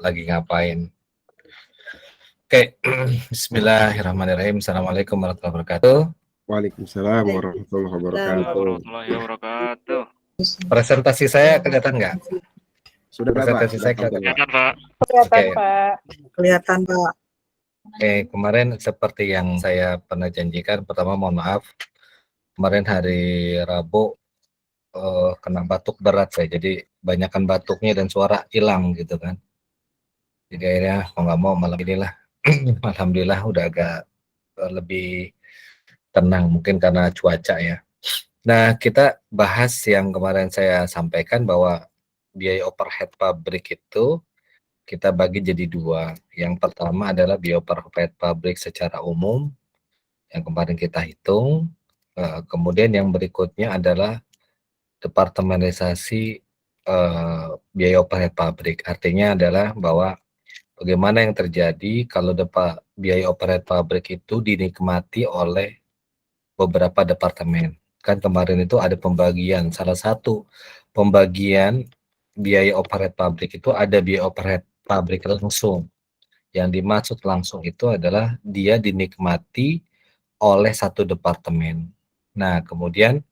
lagi ngapain. Oke, bismillahirrahmanirrahim. Assalamualaikum warahmatullahi wabarakatuh. Waalaikumsalam warahmatullahi wabarakatuh. Warahmatullahi wabarakatuh. Presentasi saya kelihatan nggak? Sudah Pak, Presentasi saya sudah kelihatan. Kelihatan, Pak. Oke. Pak. Kelihatan, Pak. Oke, kemarin seperti yang saya pernah janjikan, pertama mohon maaf, kemarin hari Rabu kena batuk berat saya, jadi banyakkan batuknya dan suara hilang gitu kan. Jadi akhirnya mau nggak mau malam inilah, alhamdulillah udah agak lebih tenang, mungkin karena cuaca ya. Nah, kita bahas yang kemarin saya sampaikan bahwa biaya overhead pabrik itu kita bagi jadi dua. Yang pertama adalah biaya overhead pabrik secara umum, yang kemarin kita hitung. Kemudian yang berikutnya adalah departementalisasi biaya overhead pabrik. Artinya adalah bahwa bagaimana yang terjadi kalau biaya overhead pabrik itu dinikmati oleh beberapa departemen. Kan kemarin itu ada pembagian, salah satu pembagian biaya overhead pabrik itu ada biaya overhead pabrik langsung. Yang dimaksud langsung itu adalah dia dinikmati oleh satu departemen. Nah, kemudian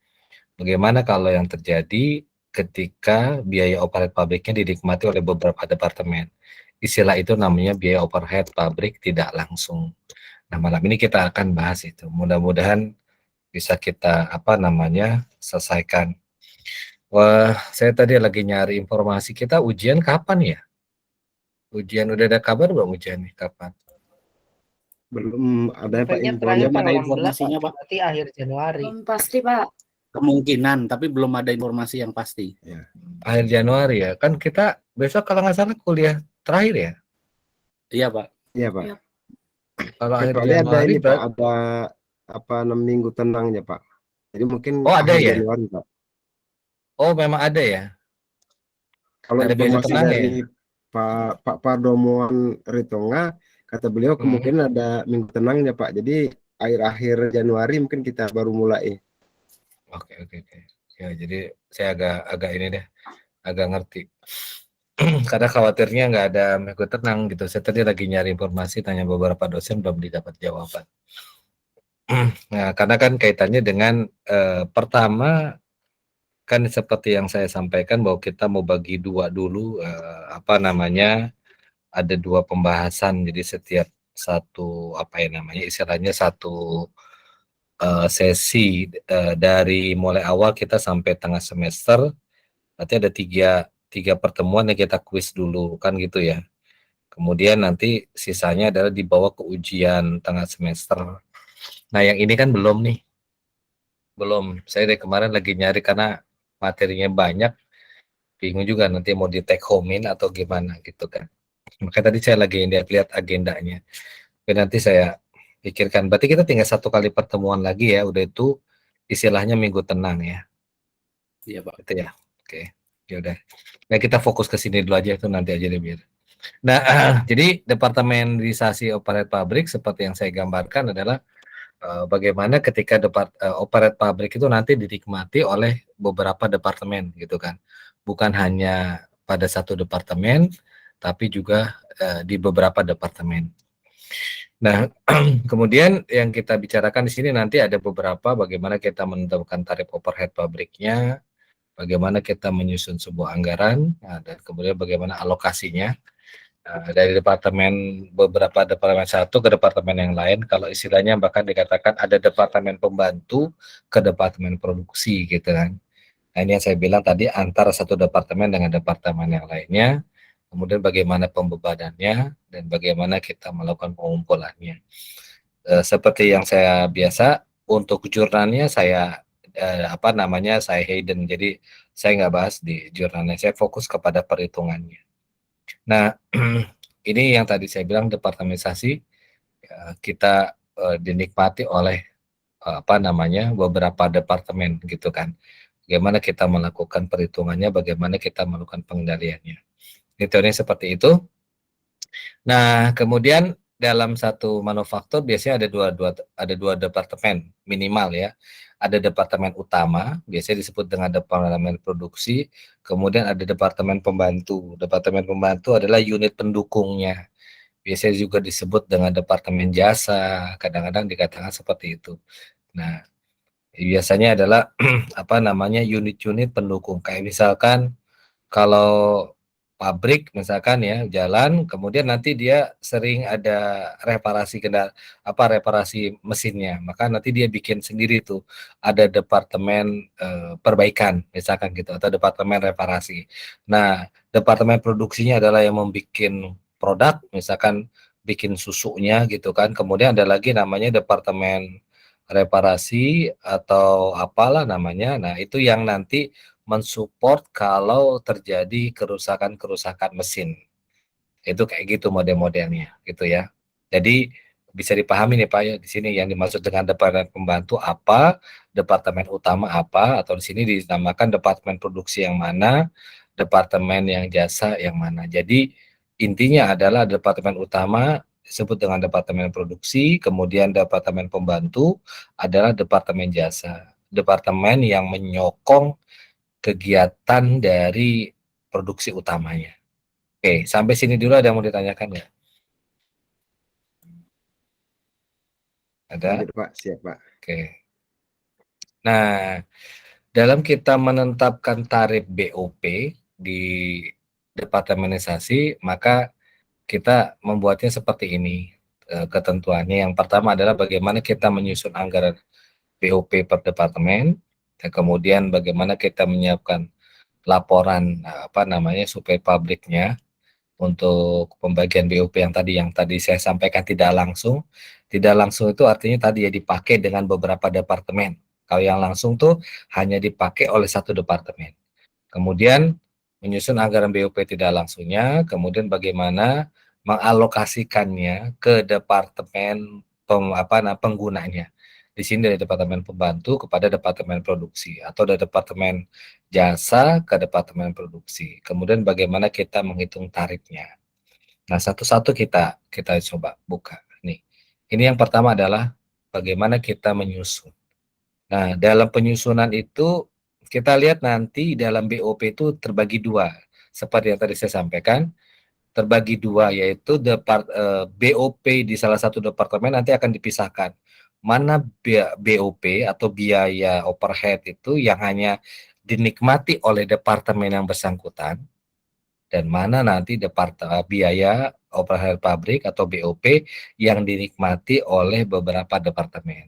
bagaimana kalau yang terjadi ketika biaya overhead pabriknya dinikmati oleh beberapa departemen? Istilah itu namanya biaya overhead pabrik tidak langsung. Nah, malam ini kita akan bahas itu. Mudah-mudahan bisa kita selesaikan. Wah, saya tadi lagi nyari informasi kita ujian kapan ya? Ujian udah ada kabar belum ujian nih kapan? Belum ada Pak Kayaknya infonya. terakhir Belum ada tanggal informasinya, 16, Pak. Berarti akhir Januari. Belum pasti, Pak. Kemungkinan, tapi belum ada informasi yang pasti. Akhir Januari ya. Kan kita besok kalau nggak salah kuliah terakhir ya? Iya, Pak. Iya Pak. Iya. Kalau akhir Kecuali ada Januari ini Pak, ada 6 minggu tenangnya Pak. Jadi mungkin Oh, ada akhir ya? Januari Pak. Oh, memang ada ya? Kalau Ada biaya informasi tenang dari ya? Pak Pardomuan Ritonga, kata beliau kemungkinan ada minggu tenangnya Pak. Jadi akhir-akhir Januari mungkin kita baru mulai. Oke. Ya, jadi saya agak ini deh, agak ngerti. Karena khawatirnya nggak ada minggu tenang gitu. Saya tadi lagi nyari informasi, tanya beberapa dosen belum didapat jawaban. Nah, karena kan kaitannya dengan pertama kan seperti yang saya sampaikan bahwa kita mau bagi dua dulu, ada dua pembahasan. Jadi setiap satu istilahnya satu sesi dari mulai awal kita sampai tengah semester, berarti ada tiga pertemuan yang kita kuis dulu kan gitu ya. Kemudian nanti sisanya adalah dibawa ke ujian tengah semester. Nah, yang ini kan belum nih. Belum. Saya dari kemarin lagi nyari karena materinya banyak. Bingung juga nanti mau di take home-in atau gimana gitu kan. Makanya tadi saya lagi lihat agendanya. Oke, nanti saya pikirkan. Berarti kita tinggal satu kali pertemuan lagi ya. Udah itu istilahnya minggu tenang ya. Iya, Pak. Gitu ya. Oke. Ya udah. Nah, kita fokus ke sini dulu aja, itu nanti aja deh biar. Nah, jadi departemenisasi overhead pabrik seperti yang saya gambarkan adalah bagaimana ketika overhead pabrik itu nanti dinikmati oleh beberapa departemen gitu kan. Bukan hanya pada satu departemen, tapi juga di beberapa departemen. Nah, kemudian yang kita bicarakan di sini nanti ada beberapa bagaimana kita menentukan tarif overhead pabriknya, bagaimana kita menyusun sebuah anggaran, dan kemudian bagaimana alokasinya dari beberapa departemen satu ke departemen yang lain. Kalau istilahnya bahkan dikatakan ada departemen pembantu ke departemen produksi gitu kan. Nah, ini yang saya bilang tadi antara satu departemen dengan departemen yang lainnya, kemudian bagaimana pembebanannya dan bagaimana kita melakukan pengumpulannya. Seperti yang saya biasa untuk jurnalnya saya saya hidden, jadi saya nggak bahas di jurnalnya, saya fokus kepada perhitungannya. Nah, ini yang tadi saya bilang departementalisasi kita dinikmati oleh beberapa departemen gitu kan. Bagaimana kita melakukan perhitungannya, bagaimana kita melakukan pengendaliannya. Ini teorinya seperti itu. Nah, kemudian dalam satu manufaktur biasanya ada dua departemen minimal ya. Ada departemen utama, biasanya disebut dengan departemen produksi, kemudian ada departemen pembantu. Departemen pembantu adalah unit pendukungnya. Biasanya juga disebut dengan departemen jasa, kadang-kadang dikatakan seperti itu. Nah, biasanya adalah apa namanya unit-unit pendukung. Kayak misalkan kalau pabrik misalkan ya jalan, kemudian nanti dia sering ada reparasi mesinnya, maka nanti dia bikin sendiri tuh ada departemen perbaikan misalkan gitu atau departemen reparasi. Nah, departemen produksinya adalah yang membuat produk, misalkan bikin susunya gitu kan. Kemudian ada lagi namanya departemen reparasi atau apalah namanya. Nah, itu yang nanti mensupport kalau terjadi kerusakan-kerusakan mesin. Itu kayak gitu model-modelnya gitu ya. Jadi bisa dipahami nih Pak ya, di sini yang dimaksud dengan departemen pembantu apa, departemen utama apa, atau di sini dinamakan departemen produksi yang mana, departemen yang jasa yang mana. Jadi intinya adalah departemen utama disebut dengan departemen produksi, kemudian departemen pembantu adalah departemen jasa. Departemen yang menyokong kegiatan dari produksi utamanya. Oke, sampai sini dulu ada yang mau ditanyakan nggak? Ada? Lanjut Pak, siap Pak. Oke. Nah, dalam kita menetapkan tarif BOP di departemenisasi, maka kita membuatnya seperti ini ketentuannya. Yang pertama adalah bagaimana kita menyusun anggaran BOP per departemen, dan kemudian bagaimana kita menyiapkan laporan apa namanya supaya publiknya untuk pembagian BOP yang tadi saya sampaikan tidak langsung. Tidak langsung itu artinya tadi ya dipakai dengan beberapa departemen. Kalau yang langsung tuh hanya dipakai oleh satu departemen. Kemudian menyusun anggaran BOP tidak langsungnya, kemudian bagaimana mengalokasikannya ke departemen penggunanya. Di sini dari departemen pembantu kepada departemen produksi atau dari departemen jasa ke departemen produksi. Kemudian bagaimana kita menghitung tarifnya. Nah, satu-satu kita coba buka. Nih. Ini yang pertama adalah bagaimana kita menyusun. Nah, dalam penyusunan itu kita lihat nanti dalam BOP itu terbagi dua. Seperti yang tadi saya sampaikan, terbagi dua yaitu BOP di salah satu departemen nanti akan dipisahkan. Mana BOP atau biaya overhead itu yang hanya dinikmati oleh departemen yang bersangkutan, dan mana nanti biaya overhead pabrik atau BOP yang dinikmati oleh beberapa departemen.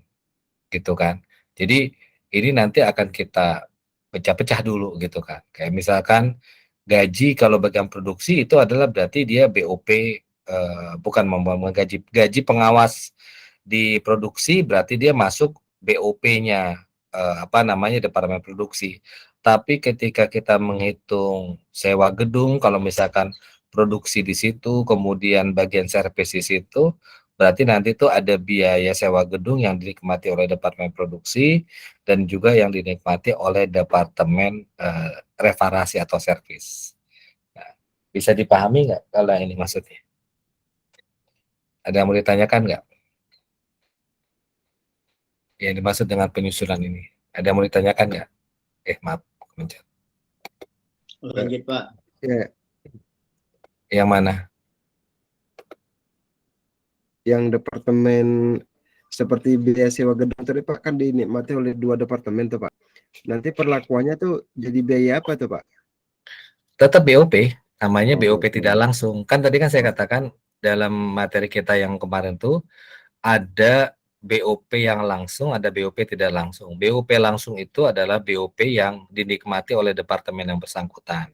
Gitu kan. Jadi ini nanti akan kita pecah-pecah dulu gitu kan. Kayak misalkan gaji kalau bagian produksi itu adalah berarti dia BOP bukan gaji pengawas di produksi, berarti dia masuk BOP-nya departemen produksi. Tapi ketika kita menghitung sewa gedung, kalau misalkan produksi di situ, kemudian bagian servis di situ, berarti nanti itu ada biaya sewa gedung yang dinikmati oleh departemen produksi dan juga yang dinikmati oleh departemen reparasi atau servis. Nah, bisa dipahami nggak kalau ini maksudnya? Ada yang mau ditanyakan nggak? Yang dimaksud dengan penyusunan ini. Ada yang mau ditanyakan nggak? Maaf. Lanjut Pak. Ya, Yang mana? yang departemen seperti biaya sewa gedung tadi Pak kan dinikmati oleh dua departemen tuh Pak. Nanti perlakuannya tuh jadi biaya apa tuh Pak? Tetap BOP, namanya BOP BOP. tidak langsung. Kan tadi kan saya katakan dalam materi kita yang kemarin tuh ada BOP yang langsung, ada BOP tidak langsung. BOP langsung itu adalah BOP yang dinikmati oleh departemen yang bersangkutan.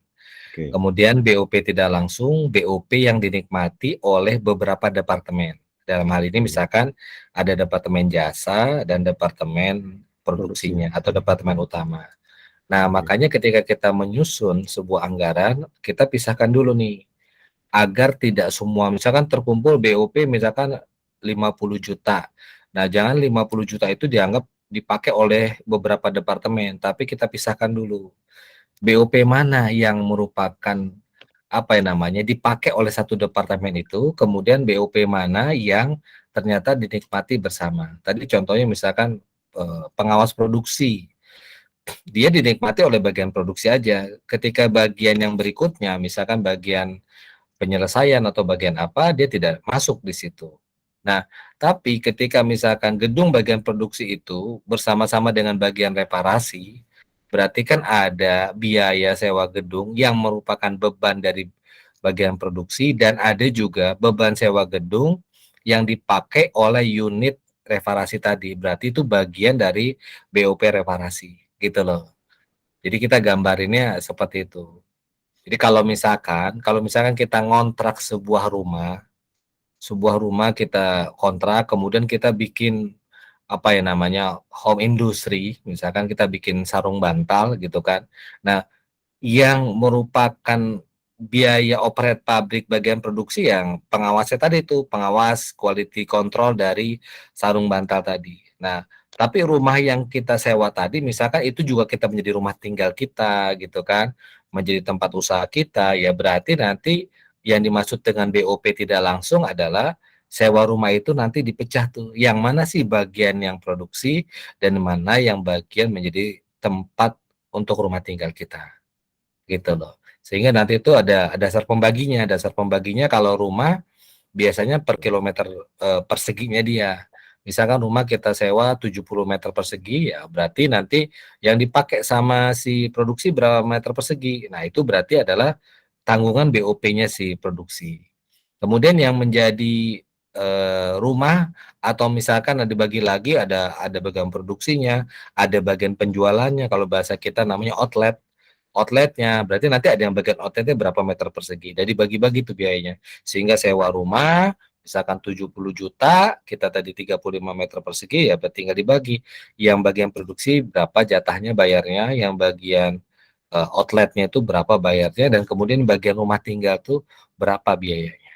Oke. Kemudian BOP tidak langsung, BOP yang dinikmati oleh beberapa departemen. Dalam hal ini misalkan ada departemen jasa dan departemen produksinya atau departemen utama. Nah, makanya ketika kita menyusun sebuah anggaran, kita pisahkan dulu nih, agar tidak semua, misalkan terkumpul BOP misalkan 50 juta. Nah, jangan 50 juta itu dianggap dipakai oleh beberapa departemen, tapi kita pisahkan dulu. BOP mana yang merupakan apa yang namanya dipakai oleh satu departemen itu, kemudian BOP mana yang ternyata dinikmati bersama. Tadi contohnya misalkan pengawas produksi, dia dinikmati oleh bagian produksi aja. Ketika bagian yang berikutnya, misalkan bagian penyelesaian atau bagian apa, dia tidak masuk di situ. Nah, tapi ketika misalkan gedung bagian produksi itu bersama-sama dengan bagian reparasi, berarti kan ada biaya sewa gedung yang merupakan beban dari bagian produksi dan ada juga beban sewa gedung yang dipakai oleh unit reparasi tadi. Berarti itu bagian dari BOP reparasi, gitu loh. Jadi kita gambarinnya seperti itu. Jadi kalau misalkan kita ngontrak sebuah rumah kita kontrak, kemudian kita bikin apa ya namanya home industry, misalkan kita bikin sarung bantal gitu kan. Nah, yang merupakan biaya operate pabrik bagian produksi yang pengawasnya tadi itu, pengawas quality control dari sarung bantal tadi. Nah, tapi rumah yang kita sewa tadi misalkan itu juga kita menjadi rumah tinggal kita gitu kan, menjadi tempat usaha kita, ya berarti nanti yang dimaksud dengan BOP tidak langsung adalah sewa rumah itu nanti dipecah tuh. Yang mana sih bagian yang produksi dan mana yang bagian menjadi tempat untuk rumah tinggal kita. Gitu loh. Sehingga nanti itu ada dasar pembaginya. Dasar pembaginya kalau rumah biasanya per kilometer perseginya dia. Misalkan rumah kita sewa 70 meter persegi, ya berarti nanti yang dipakai sama si produksi berapa meter persegi. Nah, itu berarti adalah tanggungan BOP-nya si produksi. Kemudian yang menjadi rumah atau misalkan ada dibagi lagi, ada bagian produksinya, ada bagian penjualannya, kalau bahasa kita namanya outletnya, berarti nanti ada yang bagian outletnya berapa meter persegi. Jadi bagi-bagi tuh biayanya. Sehingga sewa rumah misalkan 70 juta, kita tadi 35 meter persegi, ya berarti tinggal dibagi. Yang bagian produksi berapa jatahnya bayarnya, yang bagian outletnya itu berapa bayarnya, dan kemudian bagian rumah tinggal tuh berapa biayanya.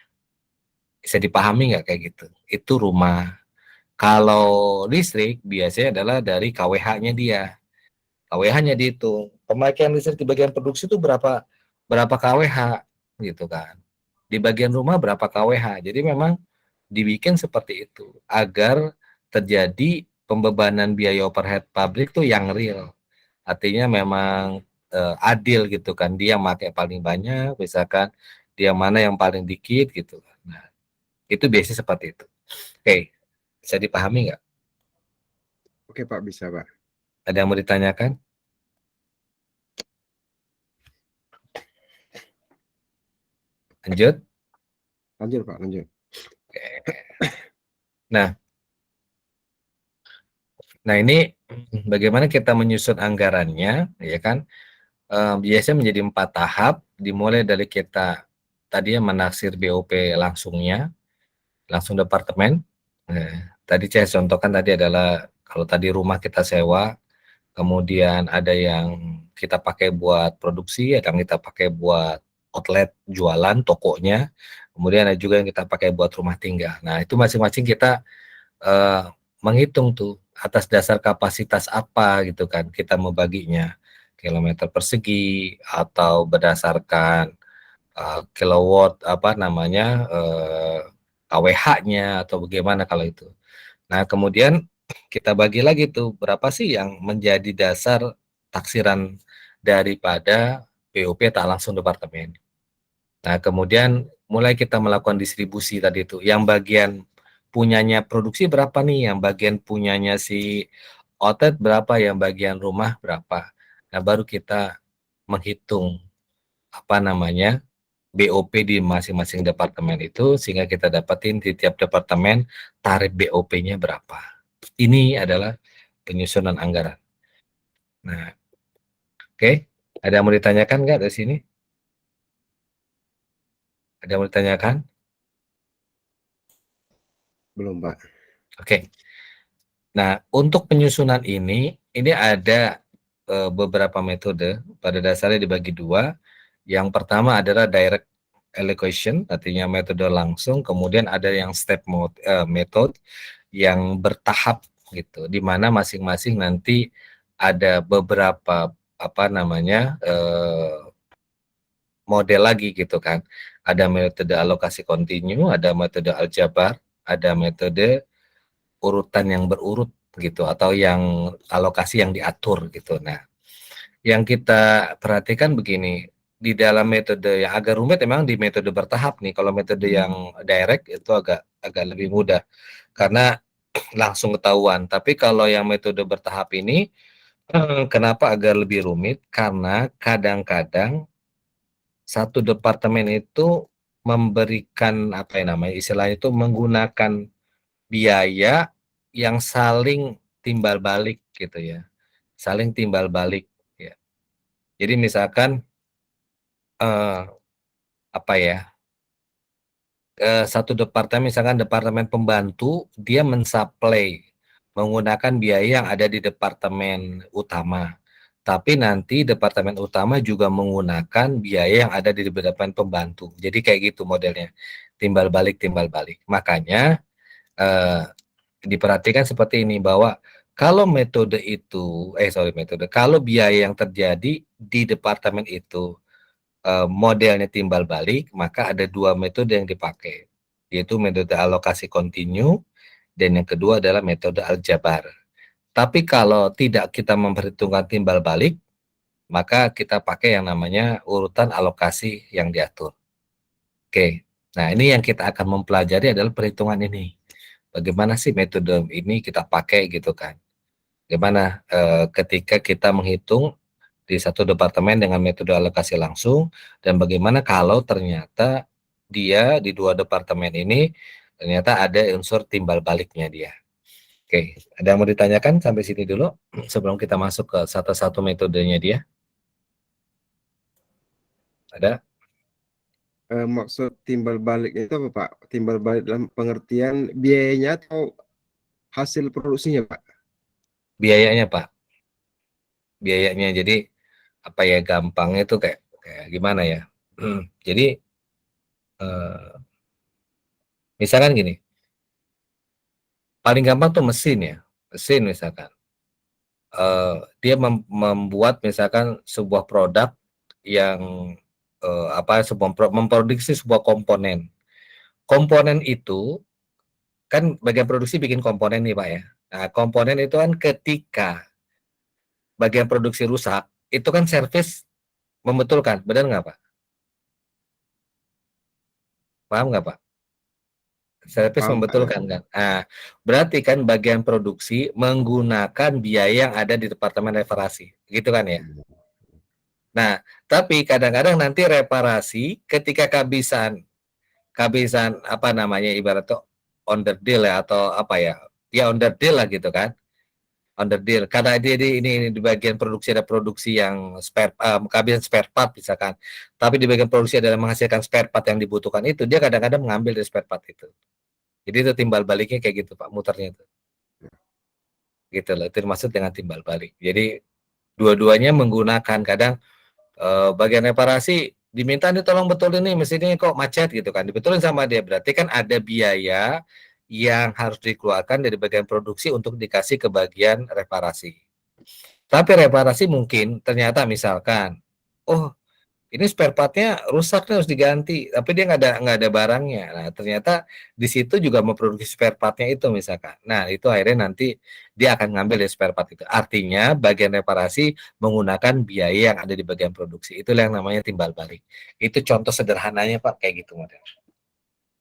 Bisa dipahami nggak kayak gitu? Itu rumah. Kalau listrik biasanya adalah dari KWH-nya dia. KWH-nya dihitung. Pemakaian listrik di bagian produksi itu berapa KWH gitu kan. Di bagian rumah berapa KWH. Jadi memang dibikin seperti itu agar terjadi pembebanan biaya overhead pabrik tuh yang real. Artinya memang adil gitu kan. Dia yang pakai paling banyak, misalkan dia mana yang paling dikit gitu. Nah, itu biasanya seperti itu. Oke, bisa dipahami nggak? Oke Pak, bisa Pak. Ada yang mau ditanyakan? Lanjut. Lanjut Pak, lanjut. Nah, ini bagaimana kita menyusun anggarannya, ya kan? Biasanya menjadi 4 tahap, dimulai dari kita tadi yang menaksir BOP langsung departemen. Tadi saya contohkan tadi adalah kalau tadi rumah kita sewa, kemudian ada yang kita pakai buat produksi, ada yang kita pakai buat outlet jualan tokonya, kemudian ada juga yang kita pakai buat rumah tinggal. Nah, itu masing-masing kita menghitung tuh atas dasar kapasitas apa gitu kan kita membaginya, kilometer persegi atau berdasarkan kilowatt apa namanya KWH-nya atau bagaimana kalau itu. Nah, kemudian kita bagi lagi tuh berapa sih yang menjadi dasar taksiran daripada BOP tak langsung departemen. Nah, kemudian mulai kita melakukan distribusi tadi itu. Yang bagian punyanya produksi berapa nih, yang bagian punyanya si outlet berapa, yang bagian rumah berapa. Nah, baru kita menghitung apa namanya BOP di masing-masing departemen itu, sehingga kita dapatin di tiap departemen tarif BOP-nya berapa. Ini adalah penyusunan anggaran. Nah, oke. Ada yang mau ditanyakan nggak dari sini? Ada yang mau ditanyakan? Belum Pak. Oke. Nah, untuk penyusunan ini ada beberapa metode. Pada dasarnya dibagi dua. Yang pertama adalah direct allocation, artinya metode langsung. Kemudian ada yang step method yang bertahap gitu, di mana masing-masing nanti ada beberapa apa namanya model lagi gitu kan. Ada metode alokasi kontinu, ada metode aljabar, ada metode urutan yang berurut gitu atau yang alokasi yang diatur gitu. Nah, yang kita perhatikan begini, di dalam metode yang agak rumit memang di metode bertahap nih. Kalau metode yang direct itu agak agak lebih mudah karena langsung ketahuan. Tapi kalau yang metode bertahap ini kenapa agak lebih rumit? Karena kadang-kadang satu departemen itu memberikan apa ya namanya istilahnya itu menggunakan biaya yang saling timbal balik gitu ya, saling timbal balik ya. Jadi misalkan eh, apa ya, satu departemen misalkan departemen pembantu dia mensuplai menggunakan biaya yang ada di departemen utama. Tapi nanti departemen utama juga menggunakan biaya yang ada di departemen pembantu. Jadi kayak gitu modelnya, timbal balik timbal balik. Makanya diperhatikan seperti ini bahwa kalau metode itu, kalau biaya yang terjadi di departemen itu modelnya timbal balik, maka ada dua metode yang dipakai, yaitu metode alokasi kontinu dan yang kedua adalah metode aljabar. Tapi kalau tidak kita memperhitungkan timbal balik, maka kita pakai yang namanya urutan alokasi yang diatur. Oke, nah ini yang kita akan mempelajari adalah perhitungan ini. Bagaimana sih metode ini kita pakai gitu kan? Bagaimana ketika kita menghitung di satu departemen dengan metode alokasi langsung, dan bagaimana kalau ternyata dia di dua departemen ini ternyata ada unsur timbal baliknya dia. Oke, ada yang mau ditanyakan sampai sini dulu sebelum kita masuk ke satu-satu metodenya dia? Ada? Maksud timbal balik itu apa Pak? Timbal balik dalam pengertian biayanya atau hasil produksinya Pak? Biayanya Pak, biayanya. Jadi apa ya gampangnya itu kayak gimana ya? Jadi misalkan gini, paling gampang tuh mesin ya, mesin misalkan. Dia membuat misalkan sebuah produk yang memproduksi sebuah komponen. Komponen itu kan bagian produksi bikin komponen nih Pak ya. Nah, komponen itu kan ketika bagian produksi rusak, itu kan servis membetulkan, benar nggak Pak? Paham nggak Pak? Servis Paham, Pak, membetulkan kan. Nah, berarti kan bagian produksi menggunakan biaya yang ada di departemen reparasi, gitu kan ya. Nah, tapi kadang-kadang nanti reparasi ketika kehabisan apa namanya ibarat tuh under deal ya atau apa ya, ya under deal lah gitu kan. Under deal karena dia ini di bagian produksi ada produksi yang kehabisan spare part misalkan. Tapi di bagian produksi adalah menghasilkan spare part yang dibutuhkan itu, dia kadang-kadang mengambil dari spare part itu. Jadi itu timbal baliknya kayak gitu Pak, muternya itu. Gitu loh, itu dimaksud dengan timbal balik. Jadi dua-duanya menggunakan kadang bagian reparasi diminta nih tolong betulin nih mesinnya kok macet gitu kan, dibetulin sama dia, berarti kan ada biaya yang harus dikeluarkan dari bagian produksi untuk dikasih ke bagian reparasi. Tapi reparasi mungkin ternyata misalkan, oh ini spare partnya rusak nih harus diganti, tapi dia nggak ada barangnya. Nah ternyata di situ juga memproduksi spare partnya itu misalkan. Nah itu akhirnya nanti dia akan ngambil dari spare part itu. Artinya bagian reparasi menggunakan biaya yang ada di bagian produksi. Itulah yang namanya timbal balik. Itu contoh sederhananya Pak, kayak gitu model.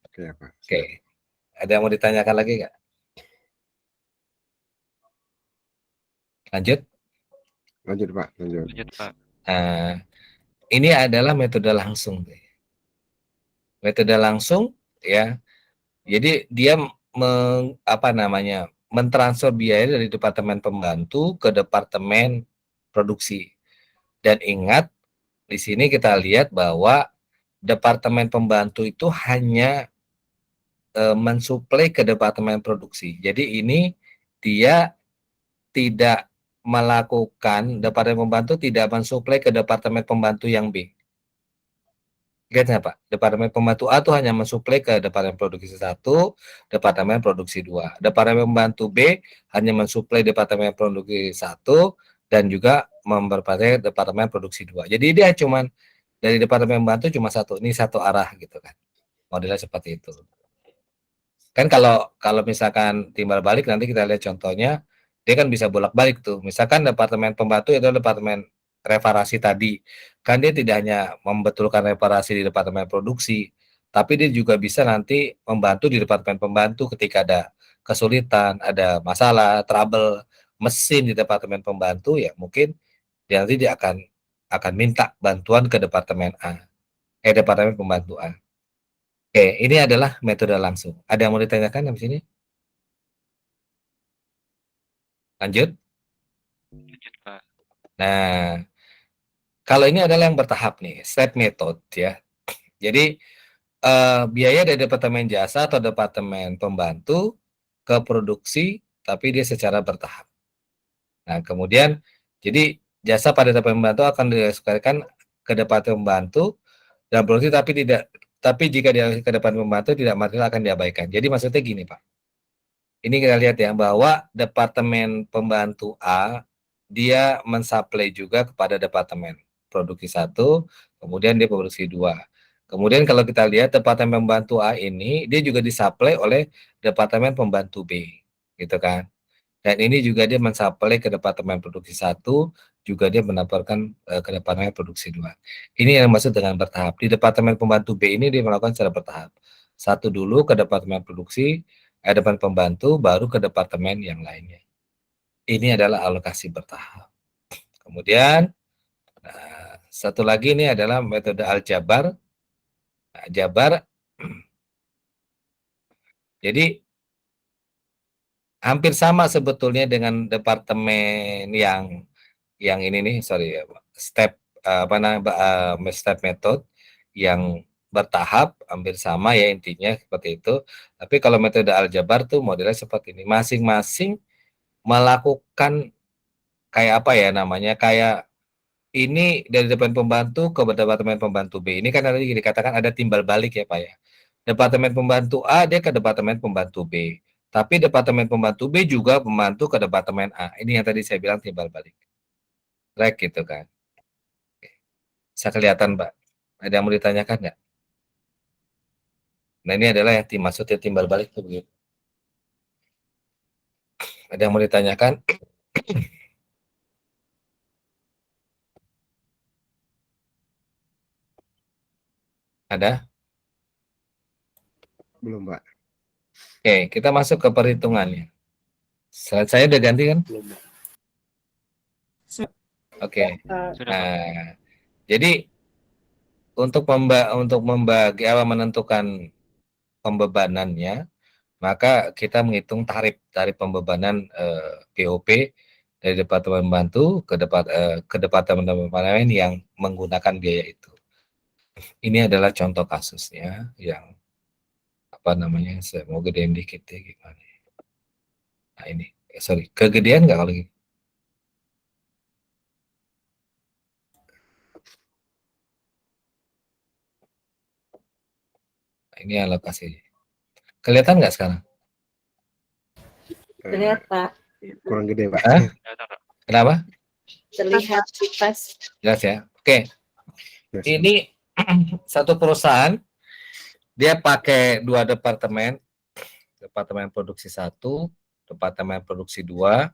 Oke, Pak. Oke, ada yang mau ditanyakan lagi nggak? Lanjut. Lanjut Pak, lanjut. Lanjut Pak. Nah, ini adalah metode langsung. Metode langsung ya. Jadi dia mentransfer biaya dari departemen pembantu ke departemen produksi. Dan ingat di sini kita lihat bahwa departemen pembantu itu hanya mensuplai ke departemen produksi. Jadi ini dia tidak melakukan, departemen pembantu tidak mensuplai ke departemen pembantu yang B. Lihatnya Pak, departemen pembantu A itu hanya mensuplai ke departemen produksi 1, departemen produksi 2. Departemen pembantu B hanya mensuplai departemen produksi 1 dan juga memperpanjang departemen produksi 2. Jadi dia cuman dari departemen pembantu cuma satu, ini satu arah gitu kan. Modelnya seperti itu. Kan kalau misalkan timbal balik nanti kita lihat contohnya, dia kan bisa bolak-balik tuh. Misalkan departemen pembantu itu departemen reparasi tadi. Kan dia tidak hanya membetulkan reparasi di departemen produksi, tapi dia juga bisa nanti membantu di departemen pembantu ketika ada kesulitan, ada masalah, trouble mesin di departemen pembantu, ya mungkin nanti dia akan minta bantuan ke departemen A, departemen pembantu A. Oke, ini adalah metode langsung. Ada yang mau ditanyakan di sini? Lanjut. Lanjut, Pak. Nah, kalau ini adalah yang bertahap nih, step method ya. Jadi biaya dari departemen jasa atau departemen pembantu ke produksi, tapi dia secara bertahap. Nah, kemudian jadi jasa pada departemen pembantu akan dialokasikan ke departemen pembantu dan produksi, tapi jika dia ke departemen pembantu tidak material akan diabaikan. Jadi maksudnya gini, Pak. Ini kita lihat ya bahwa departemen pembantu A dia mensuplai juga kepada departemen produksi 1, kemudian dia produksi 2. Kemudian kalau kita lihat departemen pembantu A ini dia juga disuplai oleh departemen pembantu B, gitu kan. Dan ini juga dia mensuplai ke departemen produksi 1, juga dia menawarkan ke departemen produksi 2. Ini yang maksud dengan bertahap. Di departemen pembantu B ini dia melakukan secara bertahap. Satu dulu ke departemen produksi, departemen pembantu, baru ke departemen yang lainnya. Ini adalah alokasi bertahap. Kemudian satu lagi ini adalah metode aljabar. Jabar. Jadi hampir sama sebetulnya dengan departemen yang ini nih, sorry, step step method yang bertahap, hampir sama ya intinya seperti itu. Tapi kalau metode aljabar tuh modelnya seperti ini, masing-masing melakukan kayak apa ya namanya, kayak ini dari departemen pembantu ke departemen pembantu B. Ini kan tadi dikatakan ada timbal balik ya Pak ya. Departemen pembantu A dia ke departemen pembantu B. Tapi departemen pembantu B juga membantu ke departemen A. Ini yang tadi saya bilang timbal balik. Rek gitu kan. Bisa kelihatan Pak. Ada yang mau ditanyakan nggak? Nah ini adalah yang maksudnya timbal balik itu begitu. Ada yang mau ditanyakan? Ada? Belum, Pak. Oke, kita masuk ke perhitungannya. Slide saya udah ganti kan? Belum. Oke. Sudah, Pak. Nah, jadi untuk membagi menentukan pembebanannya, maka kita menghitung tarif pembebanan POP dari departemen pembantu ke departemen yang menggunakan biaya itu. Ini adalah contoh kasusnya yang apa namanya, saya mau gedein dikit ya gimana. Nah ini, sorry, kegedean nggak kalau gini? Nah, ini alokasi. Kelihatan nggak sekarang? Terlihat, Pak. Kurang gede, Pak. Hah? Kelihatan, Pak. Kenapa? Terlihat kipas. Jelas ya. Oke. Ini satu perusahaan dia pakai dua departemen, departemen produksi 1, departemen produksi 2,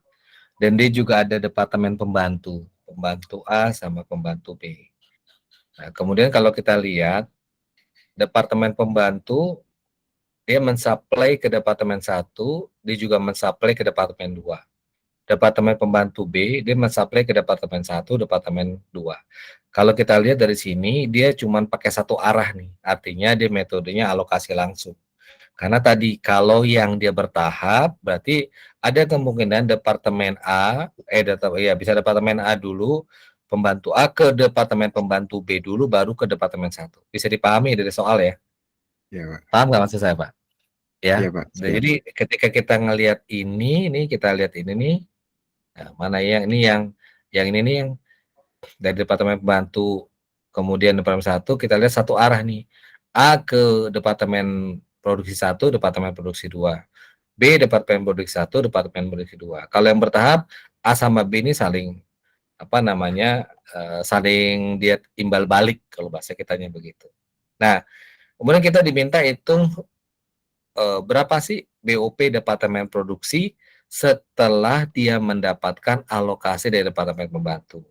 dan dia juga ada departemen pembantu A sama pembantu B. Nah, kemudian kalau kita lihat departemen pembantu dia mensuplai ke departemen 1, dia juga mensuplai ke departemen 2. Departemen pembantu B dia mensuplai ke departemen 1, departemen 2. Kalau kita lihat dari sini, dia cuma pakai satu arah nih. Artinya dia metodenya alokasi langsung. Karena tadi kalau yang dia bertahap, berarti ada kemungkinan departemen A, bisa departemen A dulu, pembantu A ke departemen pembantu B dulu, baru ke departemen 1. Bisa dipahami dari soal ya? Ya, Pak. Paham nggak maksud saya Pak? Ya. Iya, Pak. Jadi ketika kita ngelihat ini kita lihat ini nih, nah, mana yang ini yang ini nih yang dari departemen pembantu kemudian departemen 1, kita lihat satu arah nih. A ke departemen produksi 1, departemen produksi 2. B departemen produksi 1, departemen produksi 2. Kalau yang bertahap A sama B ini saling apa namanya saling dia imbal balik kalau bahasa kitanya begitu. Nah, kemudian kita diminta hitung berapa sih BOP Departemen Produksi setelah dia mendapatkan alokasi dari Departemen Pembantu.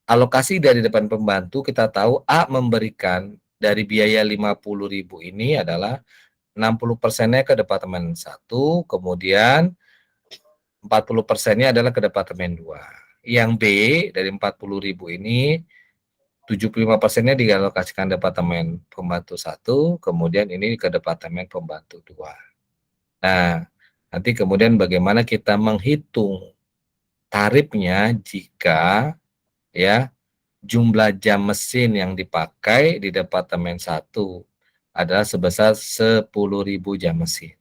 Alokasi dari Departemen Pembantu kita tahu A memberikan dari biaya 50.000 ini adalah 60%-nya ke Departemen 1, kemudian 40%-nya adalah ke Departemen 2. Yang B dari 40.000 ini 75%-nya dialokasikan Departemen Pembantu 1, kemudian ini ke Departemen Pembantu 2. Nah, nanti kemudian bagaimana kita menghitung tarifnya jika ya jumlah jam mesin yang dipakai di Departemen 1 adalah sebesar 10.000 jam mesin.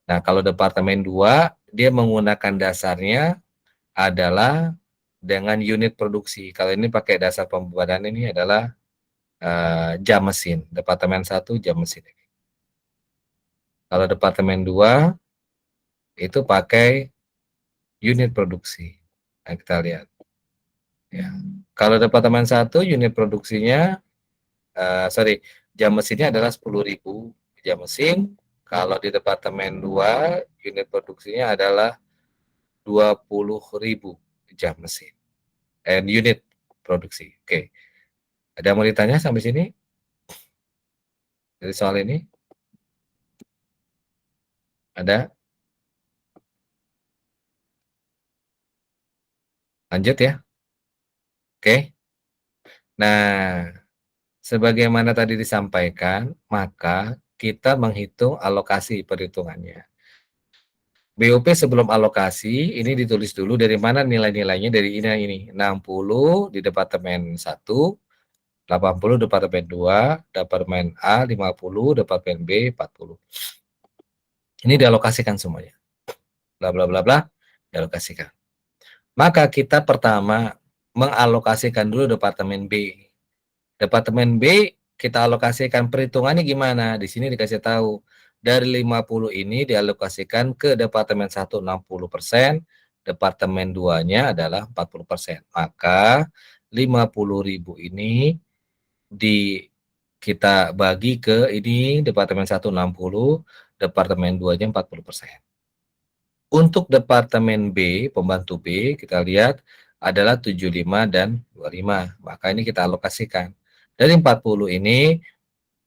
Nah, kalau Departemen 2 dia menggunakan dasarnya adalah dengan unit produksi. Kalau ini pakai dasar pembebanan ini adalah jam mesin. Departemen 1 jam mesin. Kalau Departemen 2 itu pakai unit produksi. Nah, kita lihat. Ya. Kalau Departemen 1 unit produksinya jam mesinnya adalah 10.000 jam mesin. Kalau di Departemen 2 unit produksinya adalah 20.000 jam mesin. Unit produksi. Oke. Ada mau ditanya sampai sini? Dari soal ini? Ada? Lanjut ya. Oke. Nah, sebagaimana tadi disampaikan, maka kita menghitung alokasi perhitungannya. BOP sebelum alokasi, ini ditulis dulu dari mana nilai-nilainya, dari ini. 60 di Departemen 1, 80 Departemen 2, Departemen A 50, Departemen B 40. Ini dialokasikan semuanya. Bla bla bla bla, dialokasikan. Maka kita pertama mengalokasikan dulu Departemen B. Departemen B kita alokasikan, perhitungannya gimana? Di sini dikasih tahu. Dari 50 ini dialokasikan ke Departemen 1 60%, Departemen 2-nya adalah 40%. Maka 50.000 ini kita bagi ke ini Departemen 1 60, Departemen 2-nya 40%. Untuk Departemen B, Pembantu B, kita lihat adalah 75 dan 25. Maka ini kita alokasikan. Dari 40 ini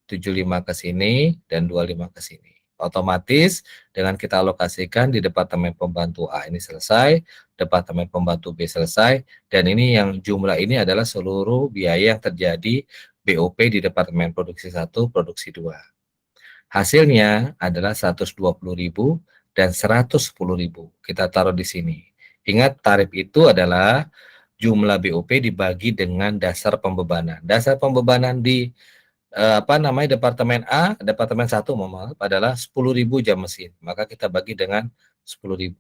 75 ke sini dan 25 ke sini. Otomatis dengan kita alokasikan di Departemen Pembantu A ini selesai, Departemen Pembantu B selesai, dan ini yang jumlah ini adalah seluruh biaya yang terjadi BOP di Departemen Produksi 1, Produksi 2. Hasilnya adalah 120.000 dan 110.000. Kita taruh di sini. Ingat, tarif itu adalah jumlah BOP dibagi dengan dasar pembebanan. Dasar pembebanan di Departemen A, Departemen 1 adalah 10.000 jam mesin. Maka kita bagi dengan 10.000.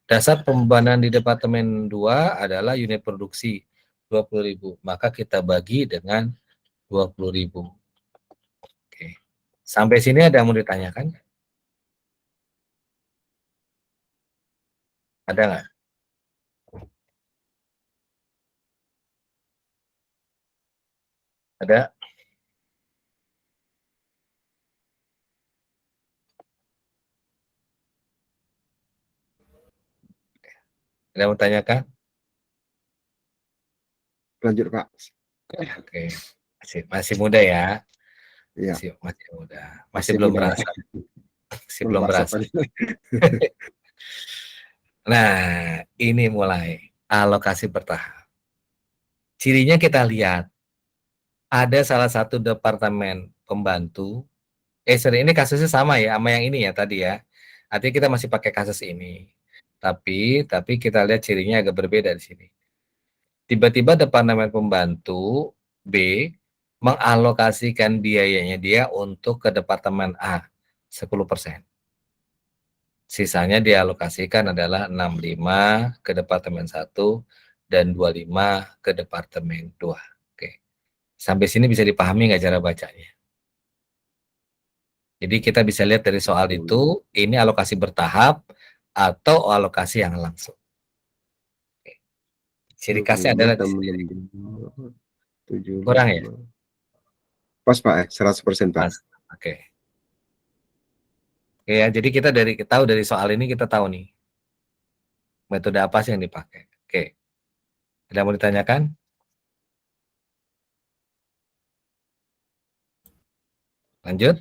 Dasar pembebanan di Departemen 2 adalah unit produksi 20.000. Maka kita bagi dengan 20.000. Oke. Sampai sini ada yang mau ditanyakan? Ada nggak? Ada? Ada yang mau tanyakan? Lanjut Pak. Oke. Masih muda ya? Iya. Masih muda. Masih belum muda, berasa. Masih belum berasa. Pak. Nah, ini mulai alokasi bertahap. Cirinya kita lihat, ada salah satu Departemen Pembantu, ini kasusnya sama ya, sama yang ini ya tadi ya. Artinya kita masih pakai kasus ini. Tapi kita lihat cirinya agak berbeda di sini. Tiba-tiba Departemen Pembantu B mengalokasikan biayanya dia untuk ke Departemen A 10%. Sisanya dialokasikan adalah 65 ke Departemen 1 dan 25 ke Departemen 2. Oke. Sampai sini bisa dipahami nggak cara bacanya? Jadi kita bisa lihat dari soal itu, ini alokasi bertahap atau alokasi yang langsung. Oke. Ciri khasnya adalah di sini. 75, Kurang ya? 75. Pas Pak, 100% Pak. Pas. Oke. Oke ya, jadi kita tahu dari soal ini kita tahu nih metode apa sih yang dipakai. Oke. Ada mau ditanyakan? Lanjut.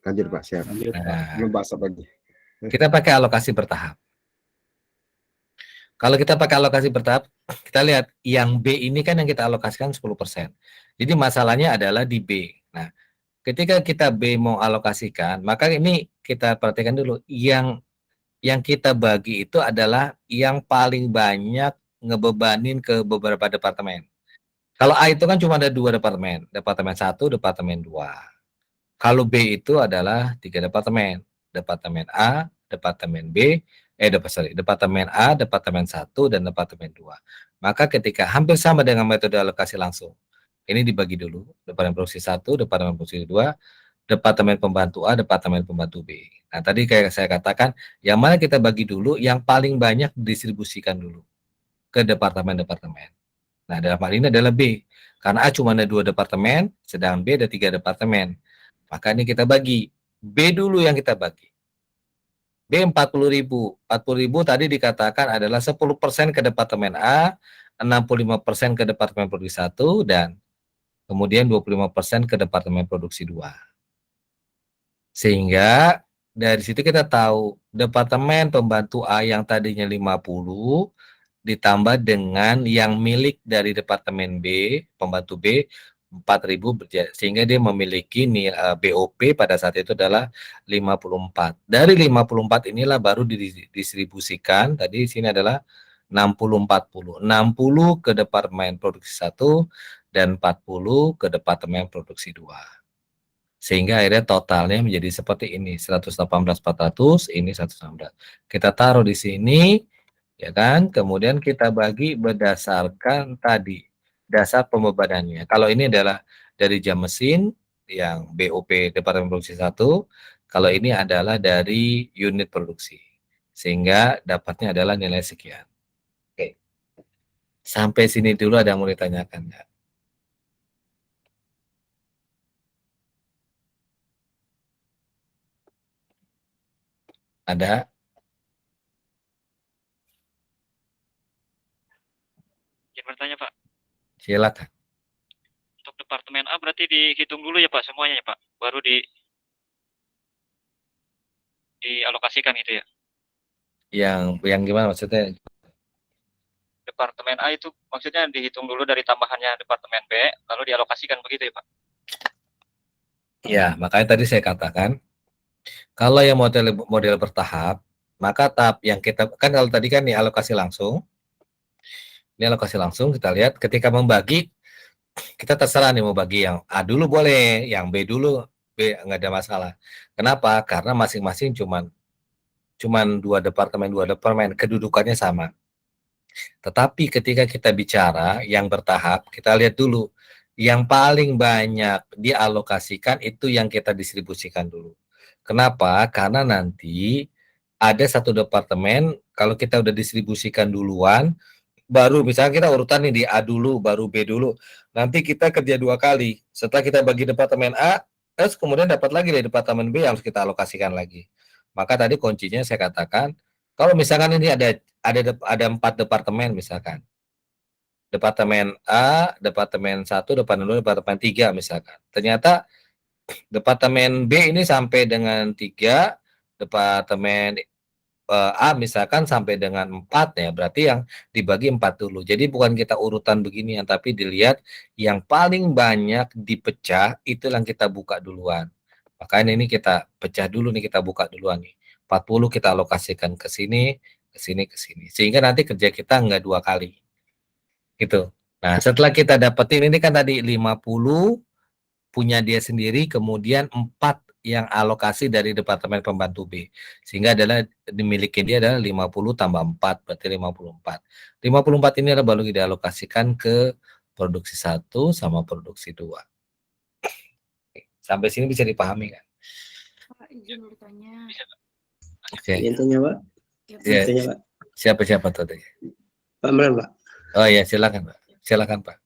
Lanjut Pak, siap. Lanjut, Pak. Nah, Belum bahas apa lagi. kita pakai alokasi bertahap. Kalau kita pakai alokasi bertahap, kita lihat yang B ini kan yang kita alokasikan 10%. Jadi masalahnya adalah di B. Nah, ketika kita B mau alokasikan, maka ini kita perhatikan dulu. Yang kita bagi itu adalah yang paling banyak ngebebanin ke beberapa departemen. Kalau A itu kan cuma ada 2 departemen, departemen 1, departemen 2. Kalau B itu adalah 3 departemen, departemen A, departemen B, departemen A, departemen 1, dan departemen 2. Maka ketika hampir sama dengan metode alokasi langsung, ini dibagi dulu, departemen produksi 1, departemen produksi 2, departemen pembantu A, departemen pembantu B. Nah, tadi kayak saya katakan, yang mana kita bagi dulu, yang paling banyak distribusikan dulu ke departemen-departemen. Nah, dalam hal ini adalah B. Karena A cuma ada 2 departemen, sedangkan B ada 3 departemen. Maka ini kita bagi. B dulu yang kita bagi. B 40.000. 40.000 tadi dikatakan adalah 10% ke departemen A, 65% ke departemen produksi 1, dan kemudian 25% ke departemen produksi 2. Sehingga dari situ kita tahu departemen pembantu A yang tadinya 50 ditambah dengan yang milik dari departemen B, pembantu B 4.000, sehingga dia memiliki BOP pada saat itu adalah 54. Dari 54 inilah baru didistribusikan, tadi di sini adalah 60-40. 60 ke departemen produksi 1 dan 40 ke departemen produksi 2. Sehingga akhirnya totalnya menjadi seperti ini, 118.400, ini 116. Kita taruh di sini, ya kan? Kemudian kita bagi berdasarkan tadi dasar pembebanannya. Kalau ini adalah dari jam mesin yang BOP Departemen Produksi 1, kalau ini adalah dari unit produksi. Sehingga dapatnya adalah nilai sekian. Oke. Sampai sini dulu ada yang mau ditanyakan ya? Ada? Izin bertanya Pak, Silakan. untuk departemen A berarti dihitung dulu ya Pak semuanya ya Pak, baru dialokasikan gitu ya. Yang gimana maksudnya? Departemen A itu maksudnya dihitung dulu dari tambahannya departemen B, lalu dialokasikan begitu ya Pak. Ya, makanya tadi saya katakan, kalau yang model bertahap, maka tahap yang kita, kan kalau tadi kan ini alokasi langsung kita lihat ketika membagi, kita terserah nih mau bagi yang A dulu boleh, yang B dulu, B nggak ada masalah. Kenapa? Karena masing-masing cuman 2 departemen, kedudukannya sama. Tetapi ketika kita bicara yang bertahap, kita lihat dulu, yang paling banyak dialokasikan itu yang kita distribusikan dulu. Kenapa? Karena nanti ada satu departemen, kalau kita udah distribusikan duluan, baru misalnya kita urutan nih di A dulu, baru B dulu. Nanti kita kerja 2 kali. Setelah kita bagi departemen A, terus kemudian dapat lagi dari departemen B yang harus kita alokasikan lagi. Maka tadi kuncinya saya katakan, kalau misalkan ini ada 4 departemen misalkan. Departemen A, departemen 1, departemen 2, departemen 3 misalkan. Ternyata departemen B ini sampai dengan 3, departemen A misalkan sampai dengan 4 ya, berarti yang dibagi 4 dulu. Jadi bukan kita urutan begini, tapi dilihat yang paling banyak dipecah itu yang kita buka duluan. Makanya ini kita pecah dulu nih, kita buka duluan nih. 40 kita alokasikan ke sini, ke sini, ke sini. Sehingga nanti kerja kita enggak 2 kali. Gitu. Nah, setelah kita dapetin ini kan tadi 50 punya dia sendiri, kemudian 4 yang alokasi dari departemen pembantu B. Sehingga adalah dimiliki dia adalah 50 tambah 4, berarti 54. 54 ini adalah baru dialokasikan ke produksi 1 sama produksi 2. Sampai sini bisa dipahami kan? Pak, izin bertanya. Oke. Yang tanya Pak. Ya, Ya. Tanya Pak. Siapa tadi? Pak Imran Pak. Oh ya, silakan Pak. Silakan Pak.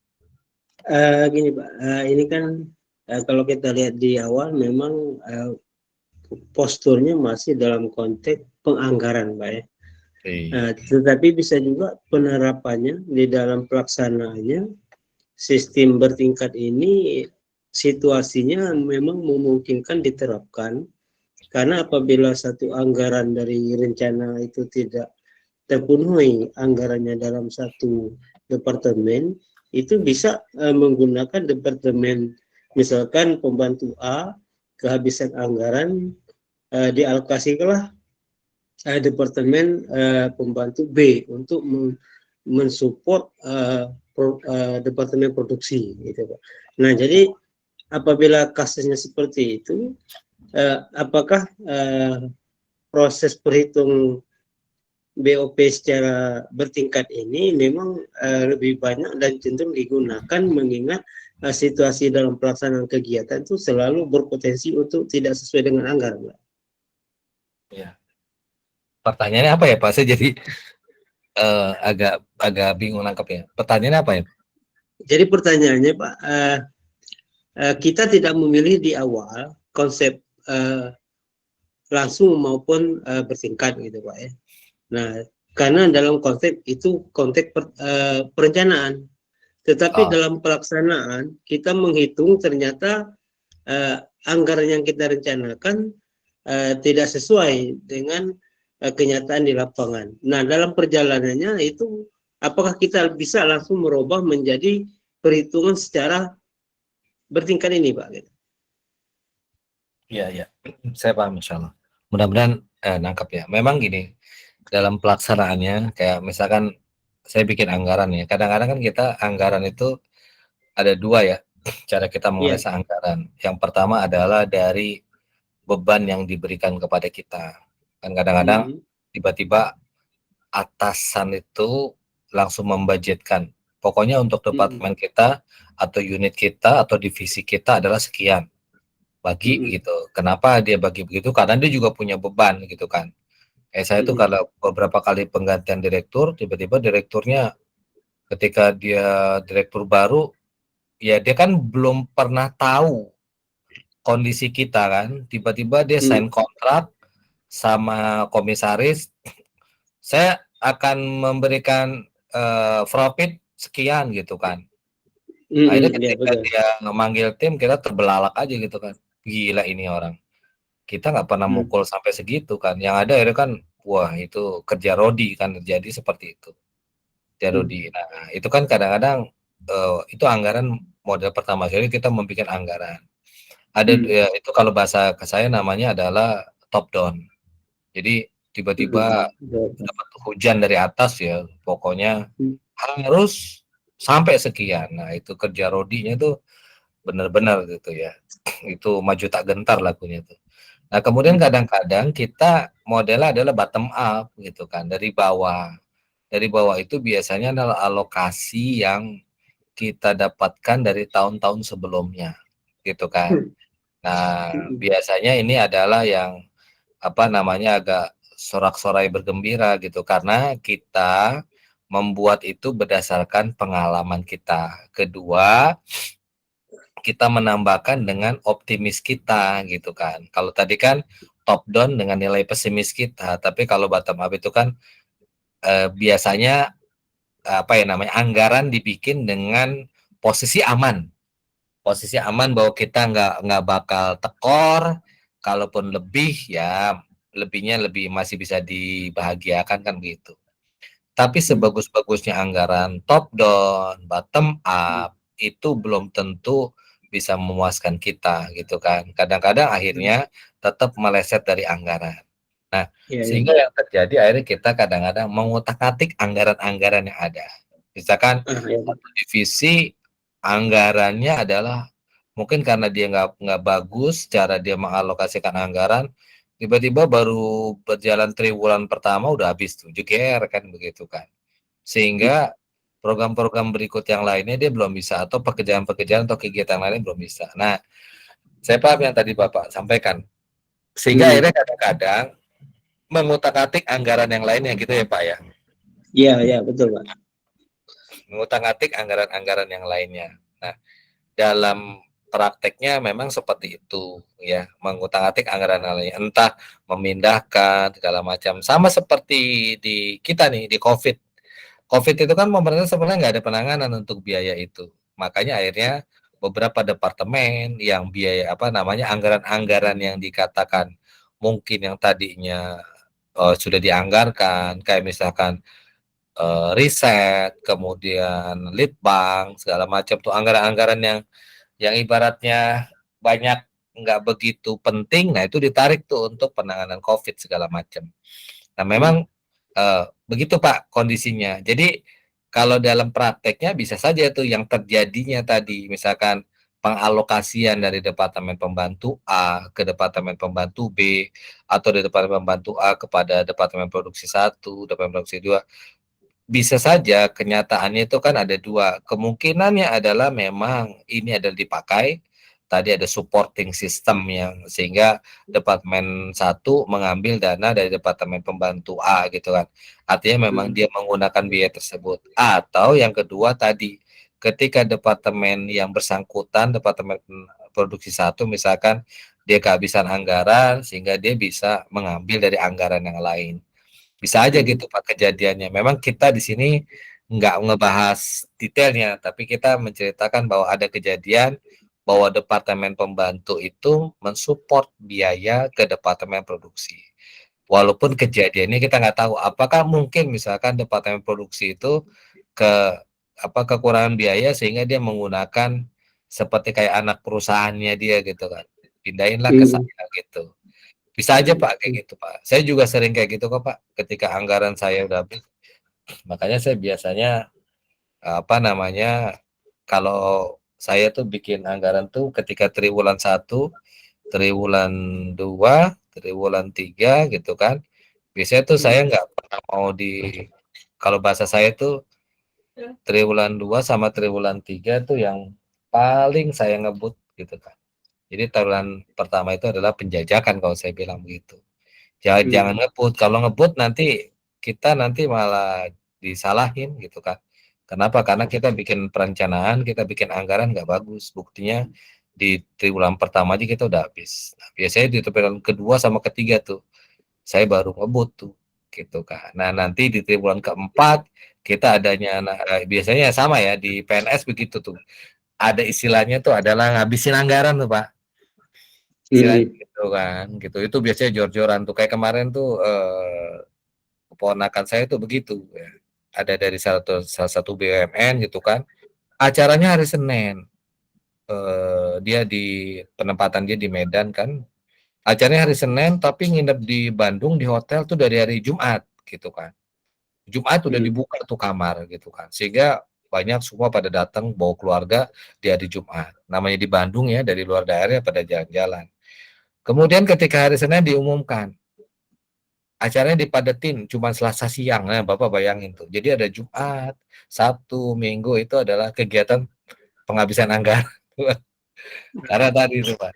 Gini Pak, ini kan kalau kita lihat di awal memang posturnya masih dalam konteks penganggaran Pak ya. Iya. Tetapi bisa juga penerapannya di dalam pelaksanaannya sistem bertingkat ini situasinya memang memungkinkan diterapkan, karena apabila satu anggaran dari rencana itu tidak terpenuhi anggarannya dalam satu departemen, itu bisa menggunakan departemen, misalkan pembantu A kehabisan anggaran, dialokasikanlah departemen pembantu B untuk mensupport departemen produksi gitu Pak. Nah, jadi apabila kasusnya seperti itu, apakah proses perhitung BOP secara bertingkat ini memang lebih banyak dan cenderung digunakan mengingat situasi dalam pelaksanaan kegiatan itu selalu berpotensi untuk tidak sesuai dengan anggaran Pak. Ya. Pertanyaannya apa ya Pak? Saya jadi agak bingung nangkep ya. Pertanyaannya apa ya? Jadi pertanyaannya Pak, kita tidak memilih di awal konsep langsung maupun bertingkat gitu Pak ya. Nah, karena dalam konsep itu konteks perencanaan, tetapi dalam pelaksanaan kita menghitung ternyata anggaran yang kita rencanakan tidak sesuai dengan kenyataan di lapangan. Nah, dalam perjalanannya itu apakah kita bisa langsung merubah menjadi perhitungan secara bertingkat ini, Pak? Iya, iya. Saya paham insya Allah. Mudah-mudahan nangkap ya. Memang gini, dalam pelaksanaannya, kayak misalkan saya bikin anggaran ya. Kadang-kadang kan kita anggaran itu ada dua ya, cara kita menganalisa anggaran. Yang pertama adalah dari beban yang diberikan kepada kita. Kan kadang-kadang tiba-tiba atasan itu langsung membudgetkan. Pokoknya untuk departemen kita atau unit kita atau divisi kita adalah sekian. Bagi gitu. Kenapa dia bagi begitu? Karena dia juga punya beban gitu kan. Saya tuh kalau beberapa kali penggantian direktur, tiba-tiba direkturnya ketika dia direktur baru, ya dia kan belum pernah tahu kondisi kita kan. Tiba-tiba dia sign kontrak sama komisaris, saya akan memberikan profit sekian gitu kan. Akhirnya ketika dia memanggil tim, kita terbelalak aja gitu kan. Gila ini orang. Kita nggak pernah mukul sampai segitu kan. Yang ada akhirnya kan, wah itu kerja rodi kan, terjadi seperti itu. Kerja rodi. Nah itu kan kadang-kadang itu anggaran model pertama. Jadi kita membuat anggaran. Ada ya, itu kalau bahasa ke saya namanya adalah top down. Jadi tiba-tiba dapat hujan dari atas ya, pokoknya harus sampai sekian. Nah itu kerja rodinya tuh benar-benar gitu ya. Itu maju tak gentar lagunya tuh. Nah kemudian kadang-kadang kita modelnya adalah bottom up gitu kan, dari bawah. Dari bawah itu biasanya adalah alokasi yang kita dapatkan dari tahun-tahun sebelumnya gitu kan. Nah biasanya ini adalah yang apa namanya agak sorak-sorai bergembira gitu, karena kita membuat itu berdasarkan pengalaman kita. Kedua, kita menambahkan dengan optimis kita gitu kan. Kalau tadi kan top down dengan nilai pesimis kita, tapi kalau bottom up itu kan biasanya apa ya namanya, anggaran dibikin dengan posisi aman. Posisi aman bahwa kita nggak bakal tekor, kalaupun lebih ya lebihnya lebih masih bisa dibahagiakan kan begitu. Tapi sebagus-bagusnya anggaran top down, bottom up itu belum tentu bisa memuaskan kita gitu kan. Kadang-kadang akhirnya tetap meleset dari anggaran. Nah, sehingga yang terjadi akhirnya kita kadang-kadang mengutak-atik anggaran-anggaran yang ada. Misalkan satu divisi anggarannya adalah mungkin karena dia nggak bagus cara dia mengalokasikan anggaran, tiba-tiba baru berjalan triwulan pertama udah habis tuh jeger kan begitu kan, sehingga program-program berikut yang lainnya dia belum bisa, atau pekerjaan-pekerjaan atau kegiatan lainnya belum bisa. Nah, saya paham yang tadi Bapak sampaikan, sehingga akhirnya kadang-kadang mengutak-atik anggaran yang lainnya gitu ya Pak ya. Iya, iya betul Pak. mengutak-atik anggaran-anggaran yang lainnya. Nah, dalam prakteknya memang seperti itu ya, mengutak-atik anggaran lainnya, entah memindahkan segala macam. Sama seperti di kita nih di COVID. COVID itu kan pemerintah sebenarnya nggak ada penanganan untuk biaya itu. Makanya akhirnya beberapa departemen yang biaya apa namanya anggaran-anggaran yang dikatakan mungkin yang tadinya sudah dianggarkan kayak misalkan riset, kemudian lead bank segala macam tuh anggaran-anggaran yang ibaratnya banyak nggak begitu penting, nah itu ditarik tuh untuk penanganan COVID segala macam. Nah memang begitu Pak kondisinya. Jadi kalau dalam prakteknya bisa saja tuh yang terjadinya tadi, misalkan pengalokasian dari Departemen Pembantu A ke Departemen Pembantu B, atau dari Departemen Pembantu A kepada Departemen Produksi 1, Departemen Produksi 2, bisa saja kenyataannya itu kan ada dua. Kemungkinannya adalah memang ini adalah dipakai, tadi ada supporting system yang sehingga Departemen 1 mengambil dana dari Departemen Pembantu A gitu kan. Artinya memang dia menggunakan biaya tersebut. Atau yang kedua tadi, ketika departemen yang bersangkutan, Departemen Produksi 1 misalkan dia kehabisan anggaran sehingga dia bisa mengambil dari anggaran yang lain. Bisa aja gitu Pak kejadiannya. Memang kita di sini nggak ngebahas detailnya, tapi kita menceritakan bahwa ada kejadian bahwa Departemen Pembantu itu mensupport biaya ke Departemen Produksi. Walaupun kejadiannya kita nggak tahu apakah mungkin misalkan Departemen Produksi itu ke kekurangan biaya sehingga dia menggunakan seperti kayak anak perusahaannya dia gitu kan. Pindahinlah ke saya gitu. Bisa aja Pak kayak gitu Pak. Saya juga sering kayak gitu kok Pak. Ketika anggaran saya udah habis, makanya saya biasanya kalau saya tuh bikin anggaran tuh ketika triwulan 1, triwulan 2, triwulan 3 gitu kan. Biasanya tuh saya nggak pernah mau kalau bahasa saya tuh triwulan 2 sama triwulan 3 tuh yang paling saya ngebut gitu kan. Jadi triwulan pertama itu adalah penjajakan kalau saya bilang begitu. Jangan ngebut. Kalau ngebut nanti kita malah disalahin gitu kan. Kenapa? Karena kita bikin perencanaan, kita bikin anggaran nggak bagus. Buktinya di triwulan pertama aja kita udah habis. Nah, biasanya di triwulan kedua sama ketiga tuh saya baru ngebut tuh gitu kan. Nah nanti di triwulan keempat kita biasanya sama ya di PNS begitu tuh. Ada istilahnya tuh adalah ngabisin anggaran tuh Pak. Istilahnya gitu kan, gitu. Itu biasanya jor-joran tuh. Kayak kemarin tuh keponakan saya tuh begitu. Ya. Ada dari salah satu BUMN gitu kan. Acaranya hari Senin. Dia penempatan dia di Medan kan. Acaranya hari Senin tapi nginep di Bandung di hotel tuh dari hari Jumat gitu kan. Jumat udah dibuka tuh kamar gitu kan. Sehingga banyak semua pada datang bawa keluarga di hari Jumat. Namanya di Bandung ya, dari luar daerah pada jalan-jalan. Kemudian ketika hari Senin diumumkan, acaranya dipadetin cuma Selasa siang. Nah, Bapak bayangin tuh. Jadi ada Jumat, Sabtu, Minggu itu adalah kegiatan penghabisan anggaran. Karena tadi itu Pak.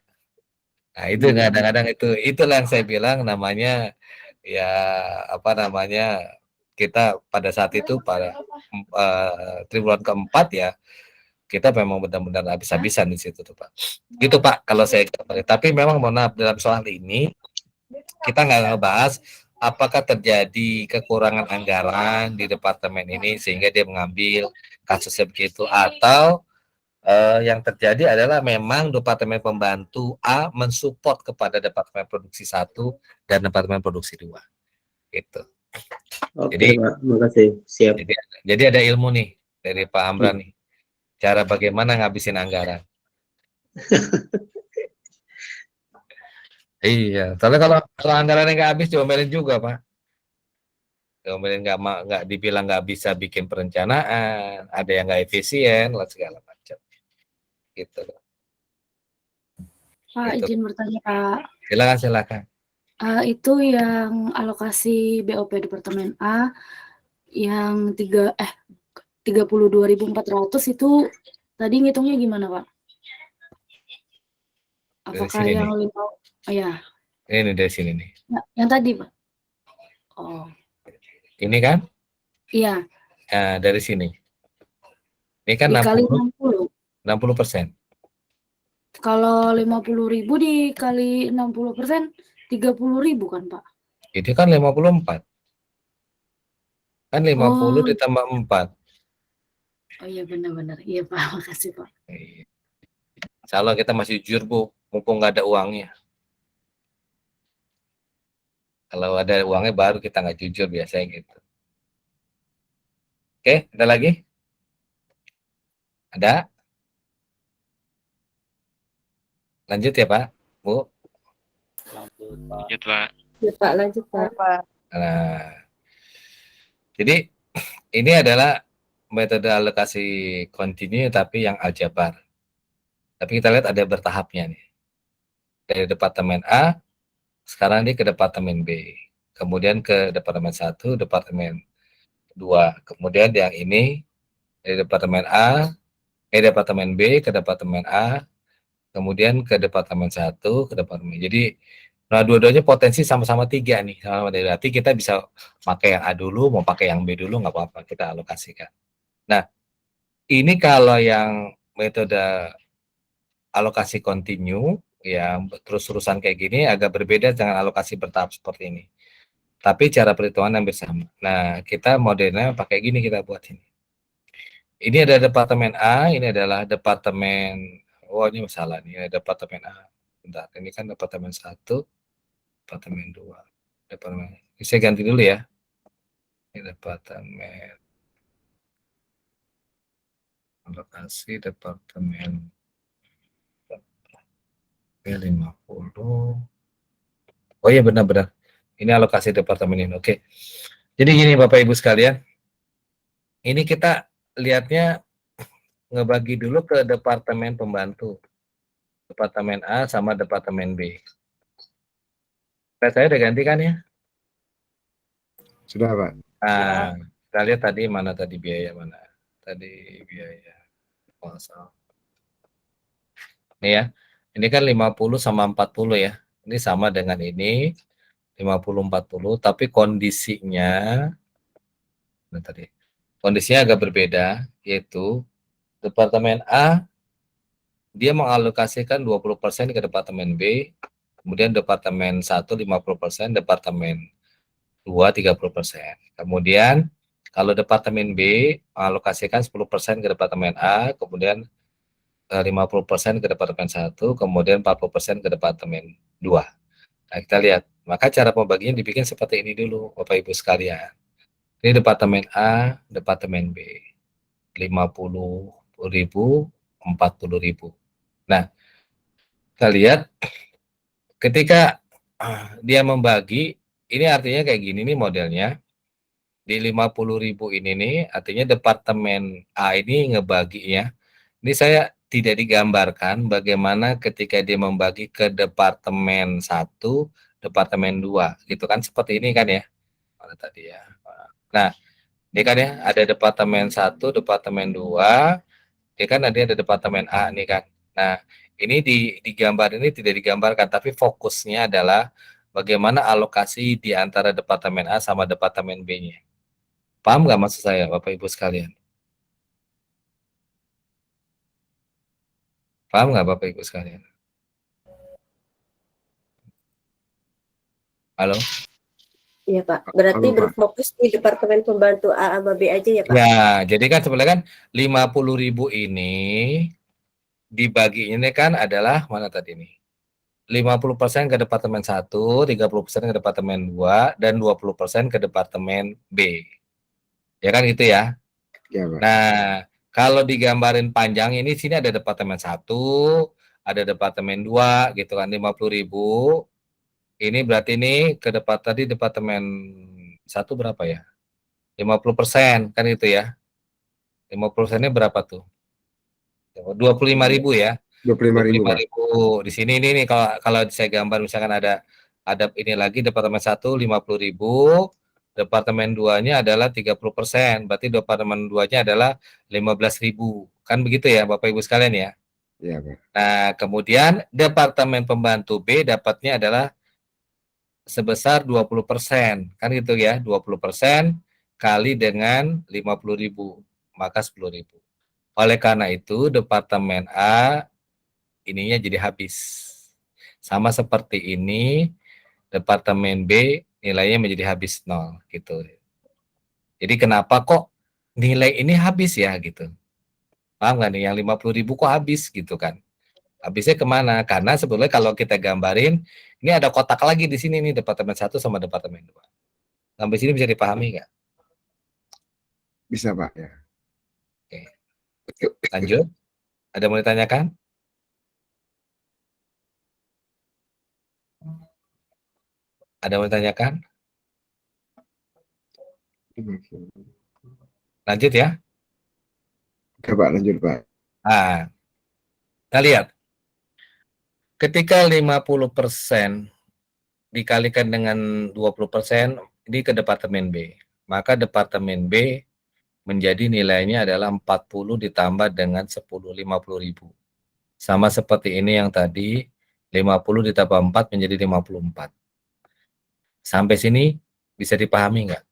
Nah itu kadang-kadang itulah yang saya bilang namanya ya kita pada saat itu pada triwulan keempat ya kita memang benar-benar habis-habisan di situ tuh Pak. Gitu Pak kalau saya tapi memang mohon maaf dalam soal ini kita nggak ngebahas apakah terjadi kekurangan anggaran di departemen ini sehingga dia mengambil kasusnya begitu atau yang terjadi adalah memang Departemen Pembantu A mensupport kepada Departemen Produksi 1 dan Departemen Produksi 2. Gitu. Oke, Jadi, Pak, makasih. Siap. Jadi ada ilmu nih dari Pak Amran nih. Cara bagaimana ngabisin anggaran. Iya, soalnya kalau anggarannya nggak habis diomelin juga Pak. Diomelin nggak dibilang nggak bisa bikin perencanaan, ada yang nggak efisien, lah segala macam. Gitu. Pak, Gitu. izin bertanya Pak. Silakan. Itu yang alokasi BOP Departemen A yang 32.400 itu tadi ngitungnya gimana Pak? Apakah yang 5? Ya. Ini dari sini nih. Yang tadi Pak. Oh. Ini kan? Iya. Nah, dari sini. Ini kan Dikali 60, 60. 60%. Kalau 50.000 dikali 60%, 30.000 kan, Pak? Itu kan 54. Kan 50 Oh, ditambah 4. oh iya benar-benar. Iya, Pak. Makasih, Pak. Insya Allah kita masih jujur, Bu. Mumpung nggak ada uangnya. Kalau ada uangnya baru kita nggak jujur biasanya gitu. Oke, ada lagi? Ada? Lanjut ya, Pak. Bu. Lanjut, Pak. Ya, Pak, lanjut, Pak. Nah, jadi ini adalah metode alokasi kontinu tapi yang aljabar. Tapi kita lihat ada bertahapnya nih. Dari departemen A, sekarang dia ke departemen B. Kemudian ke departemen 1, departemen 2. Kemudian yang ini dari departemen A, departemen B ke departemen A, kemudian ke departemen 1, ke departemen. Jadi, nah dua-duanya potensi sama-sama 3 nih. Sama berarti kita bisa pakai yang A dulu, mau pakai yang B dulu, nggak apa-apa, kita alokasikan. Nah, ini kalau yang metode alokasi kontinu, ya terus-terusan kayak gini agak berbeda dengan alokasi bertahap seperti ini. Tapi cara perhitungan hampir sama. Nah, kita modelnya pakai gini kita buat ini. Ini ada departemen A, ini adalah departemen, oh ini masalah nih, ada departemen A. Bentar, ini kan departemen 1, departemen 2. Departemen, ini saya ganti dulu ya. Ini departemen alokasi departemen B50. Oh iya benar-benar. Ini alokasi departemen ini. Oke. Jadi gini Bapak Ibu sekalian. Ini kita lihatnya ngebagi dulu ke departemen pembantu. Departemen A sama departemen B. Saya udah ganti kan ya? Sudah, Pak. Nah, kita lihat tadi mana tadi biaya mana. Tadi biaya. Masalah. Nih ya. Ini kan 50 sama 40 ya. Ini sama dengan ini 50-40, tapi kondisinya nah tadi. Kondisinya agak berbeda, yaitu departemen A dia mengalokasikan 20% ke departemen B, kemudian departemen 1 50%, departemen 2 30%. Kemudian kalau departemen B mengalokasikan 10% ke departemen A, kemudian 50% ke departemen 1, kemudian 40% ke departemen 2. Nah, kita lihat. Maka cara pembagian dibikin seperti ini dulu, Bapak Ibu sekalian. Ini departemen A, departemen B. 50.000, 40.000. Nah, kita lihat ketika dia membagi, ini artinya kayak gini nih modelnya. Di 50.000 ini nih, artinya departemen A ini ngebaginya. Ini saya tidak digambarkan bagaimana ketika dia membagi ke departemen 1, departemen 2. Gitu kan, seperti ini kan ya. Mana tadi ya. Nah, ini kan ya, ada departemen 1, departemen 2, ya kan ada departemen A nih kan. Nah, ini di gambar ini tidak digambarkan, tapi fokusnya adalah bagaimana alokasi di antara departemen A sama departemen B-nya. Paham nggak maksud saya, Bapak Ibu sekalian? Paham nggak Bapak Ibu sekalian? Halo? Iya, Pak. Berarti Halo, Pak. berfokus di departemen pembantu A sama B aja ya, Pak? Ya, jadi kan sebenarnya kan 50.000 ini dibaginya kan adalah mana tadi nih? 50% ke departemen 1, 30% ke departemen 2, dan 20% ke departemen B. Ya kan gitu ya. Ya, Pak. Nah, kalau digambarin panjang ini sini ada departemen 1, ada departemen 2 gitu kan 50.000. Ini berarti ini ke tadi departemen 1 berapa ya? 50% kan itu ya. 50%-nya berapa tuh? 25.000 ya. 25.000, Pak. 25.000. Di sini ini nih kalau saya gambar misalkan ada ini lagi departemen 1 50.000, departemen 2-nya adalah 30%, berarti departemen 2-nya adalah 15.000. Kan begitu ya Bapak Ibu sekalian ya. Ya, Pak. Nah, kemudian departemen pembantu B dapatnya adalah sebesar 20%. Kan gitu ya, 20% kali dengan 50.000, maka 10.000. Oleh karena itu, Departemen A ininya jadi habis. Sama seperti ini, Departemen B nilainya menjadi habis 0 gitu. Jadi kenapa kok nilai ini habis ya gitu. Paham nggak nih, yang 50.000 kok habis gitu kan. Habisnya kemana? Karena sebetulnya kalau kita gambarin, ini ada kotak lagi di sini nih, Departemen 1 sama Departemen 2. Sampai sini bisa dipahami nggak? Bisa Pak ya. Oke. Lanjut. Ada mau ditanyakan? Ada mau ditanyakan? Lanjut ya. Oke Pak, lanjut Pak. Nah, kita lihat. Ketika 50% dikalikan dengan 20%, ini ke Departemen B. Maka Departemen B menjadi nilainya adalah 40 ditambah dengan 10, 50.000. Sama seperti ini yang tadi, 50 ditambah 4 menjadi 54. Sampai sini bisa dipahami nggak?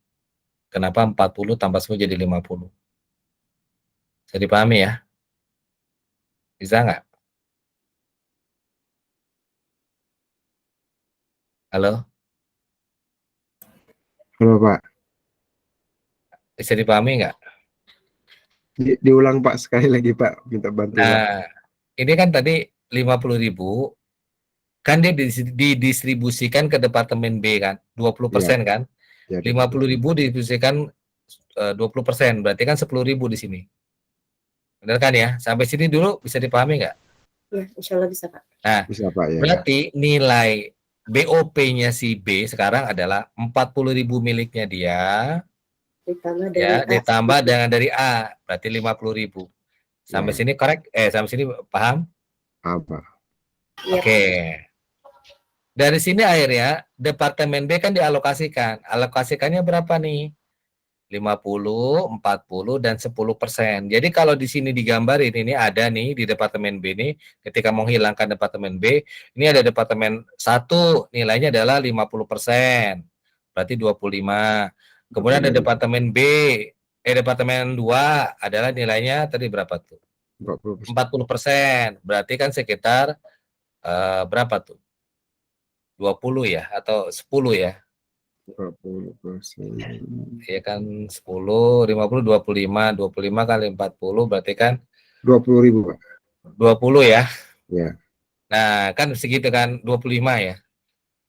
Kenapa 40 tambah 10 jadi 50? Bisa dipahami ya? Bisa nggak? Halo? Halo Pak. Bisa dipahami nggak? Diulang Pak sekali lagi Pak, minta bantuan. Nah, ini kan tadi 50.000, kan dia didistribusikan ke Departemen B kan, 20% kan? Ya, 50.000 didistribusikan 20%, berarti kan 10.000 di sini. Benar kan ya? Sampai sini dulu bisa dipahami nggak? Ya, insya Allah bisa Pak. Nah, bisa Pak ya. berarti nilai BOP-nya si B sekarang adalah 40.000 miliknya dia, Ditambah dari ya, A. ditambah dengan dari A, berarti 50.000. Sampai Ya. sini korek? Sampai sini paham? Apa? Iya, Oke. Dari sini akhirnya Departemen B kan dialokasikan. Alokasikannya berapa nih? 50, 40, dan 10%. Jadi kalau di sini digambarin, ini ada nih di Departemen B ini, ketika menghilangkan Departemen B, ini ada Departemen 1, nilainya adalah 50%, berarti 25. Kemudian ada Departemen B, Departemen 2 adalah nilainya tadi berapa tuh? 40%. 40%, berarti kan sekitar berapa tuh? 20 ya, atau 10 ya? 40%. Ya kan 10, 50, 25, 25 kali 40 berarti kan 20.000 Pak. 20 ya. Ya. Nah, kan segitu kan 25 ya.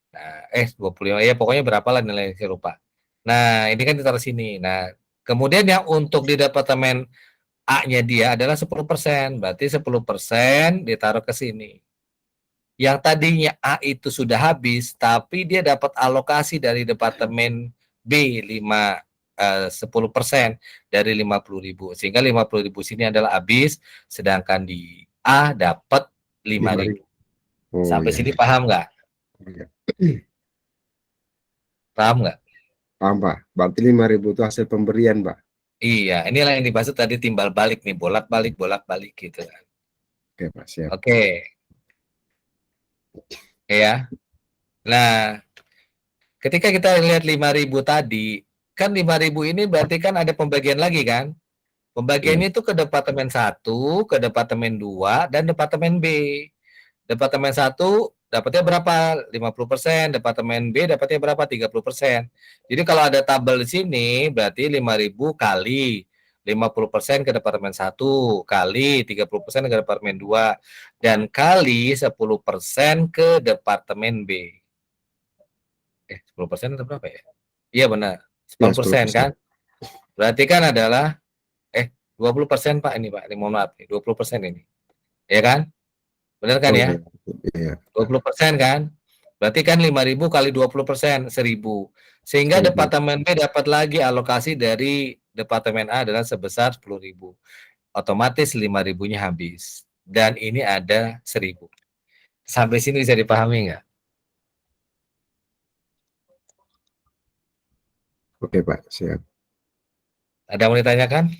Nah, 25 ya pokoknya berapa lah nilai saya lupa. Nah, ini kan ditaruh sini. Nah, kemudian yang untuk di Departemen A-nya dia adalah 10%, berarti 10% ditaruh ke sini. Yang tadinya A itu sudah habis, tapi dia dapat alokasi dari Departemen B 10% dari 50.000, sehingga 50.000 sini adalah habis, sedangkan di A dapat 5.000. Oh, Sampai ya. sini paham nggak? Ya. Paham nggak? Paham Pak. Berarti 5.000 itu hasil pemberian Pak. Iya, inilah yang dibahas tadi timbal balik nih, bolak-balik gitu kan. Oke Pak, siap. Oke. Ya. Nah, ketika kita lihat 5.000 tadi, kan 5.000 ini berarti kan ada pembagian lagi kan? Pembagiannya itu ke Departemen 1, ke Departemen 2, dan Departemen B. Departemen 1 dapatnya berapa? 50%, Departemen B dapatnya berapa? 30%. Jadi kalau ada tabel di sini, berarti 5.000 kali 50% ke Departemen 1, kali 30% ke Departemen 2, dan kali 10% ke Departemen B. 10% atau berapa ya? Iya benar, 10% kan? Berarti kan adalah 20% Pak ini Pak, ini mohon maaf, 20% ini. Ya kan? Benar kan ya? Iya. 20% kan? Berarti kan 5.000 kali 20%, 1.000. Sehingga 1.000. Departemen B dapat lagi alokasi dari Departemen A adalah sebesar 10.000. Otomatis 5.000-nya habis. Dan ini ada 1.000. Sampai sini bisa dipahami nggak? Oke Pak, siap. Ada yang mau ditanyakan?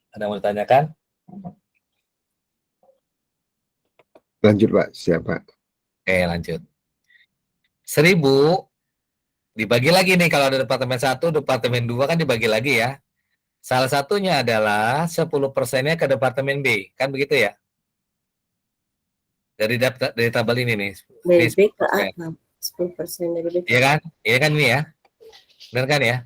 Ada yang mau ditanyakan? Lanjut Pak, siap Pak. Oke, lanjut. 1.000 dibagi lagi nih, kalau ada departemen 1, departemen 2 kan dibagi lagi ya. Salah satunya adalah 10%-nya ke departemen B, kan begitu ya? Dari tabel ini nih. Ini Dari B ke 10%. A, 10% dari B ke Iya A. kan? Iya kan ini ya? Benar kan ya?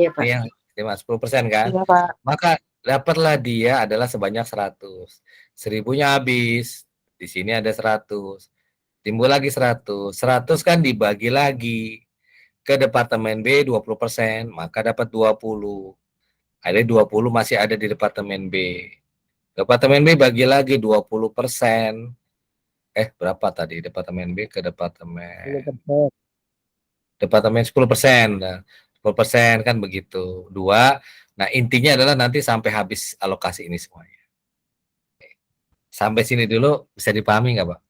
Iya, Pak. Ini yang 10% kan? Iya, Pak. Maka dapatlah dia adalah sebanyak 100. 1.000-nya habis. Di sini ada 100. Timbul lagi 100. 100 kan dibagi lagi ke departemen B 20%, maka dapat 20. Ada 20 masih ada di departemen B. Departemen B bagi lagi 20%. Berapa tadi departemen B ke departemen 10%. Nah, 10% kan begitu. 2. Nah, intinya adalah nanti sampai habis alokasi ini semuanya. Sampai sini dulu bisa dipahami nggak, Pak?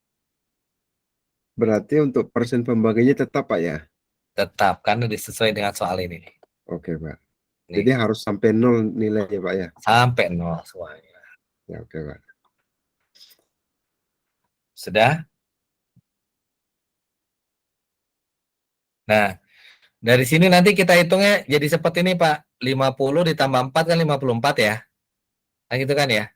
Berarti untuk persen pembaginya tetap Pak ya? Tetap, karena disesuai dengan soal ini. Oke Pak. Nih, Jadi harus sampai 0 nilainya Pak ya? sampai 0 semuanya. Ya oke Pak. Sudah? Nah, dari sini nanti kita hitungnya jadi seperti ini, Pak. 50 ditambah 4 kan 54 ya? Nah, gitu kan ya?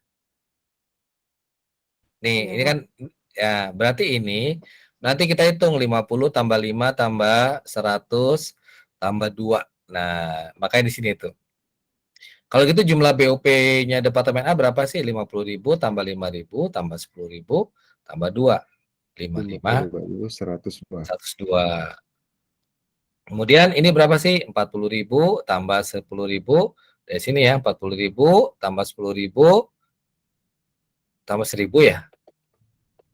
Nih, Iya, ini kan ya berarti ini nanti kita hitung 50 tambah 5 tambah 100 tambah 2. Nah, makanya di sini tuh. Kalau gitu jumlah BOP-nya departemen A berapa sih? 50.000 tambah 5.000 tambah 10.000 tambah 2. 55 102. 102. Kemudian ini berapa sih? 40.000 tambah 10.000. Dari sini ya, 40.000 tambah 10.000 tambah 1.000 ya?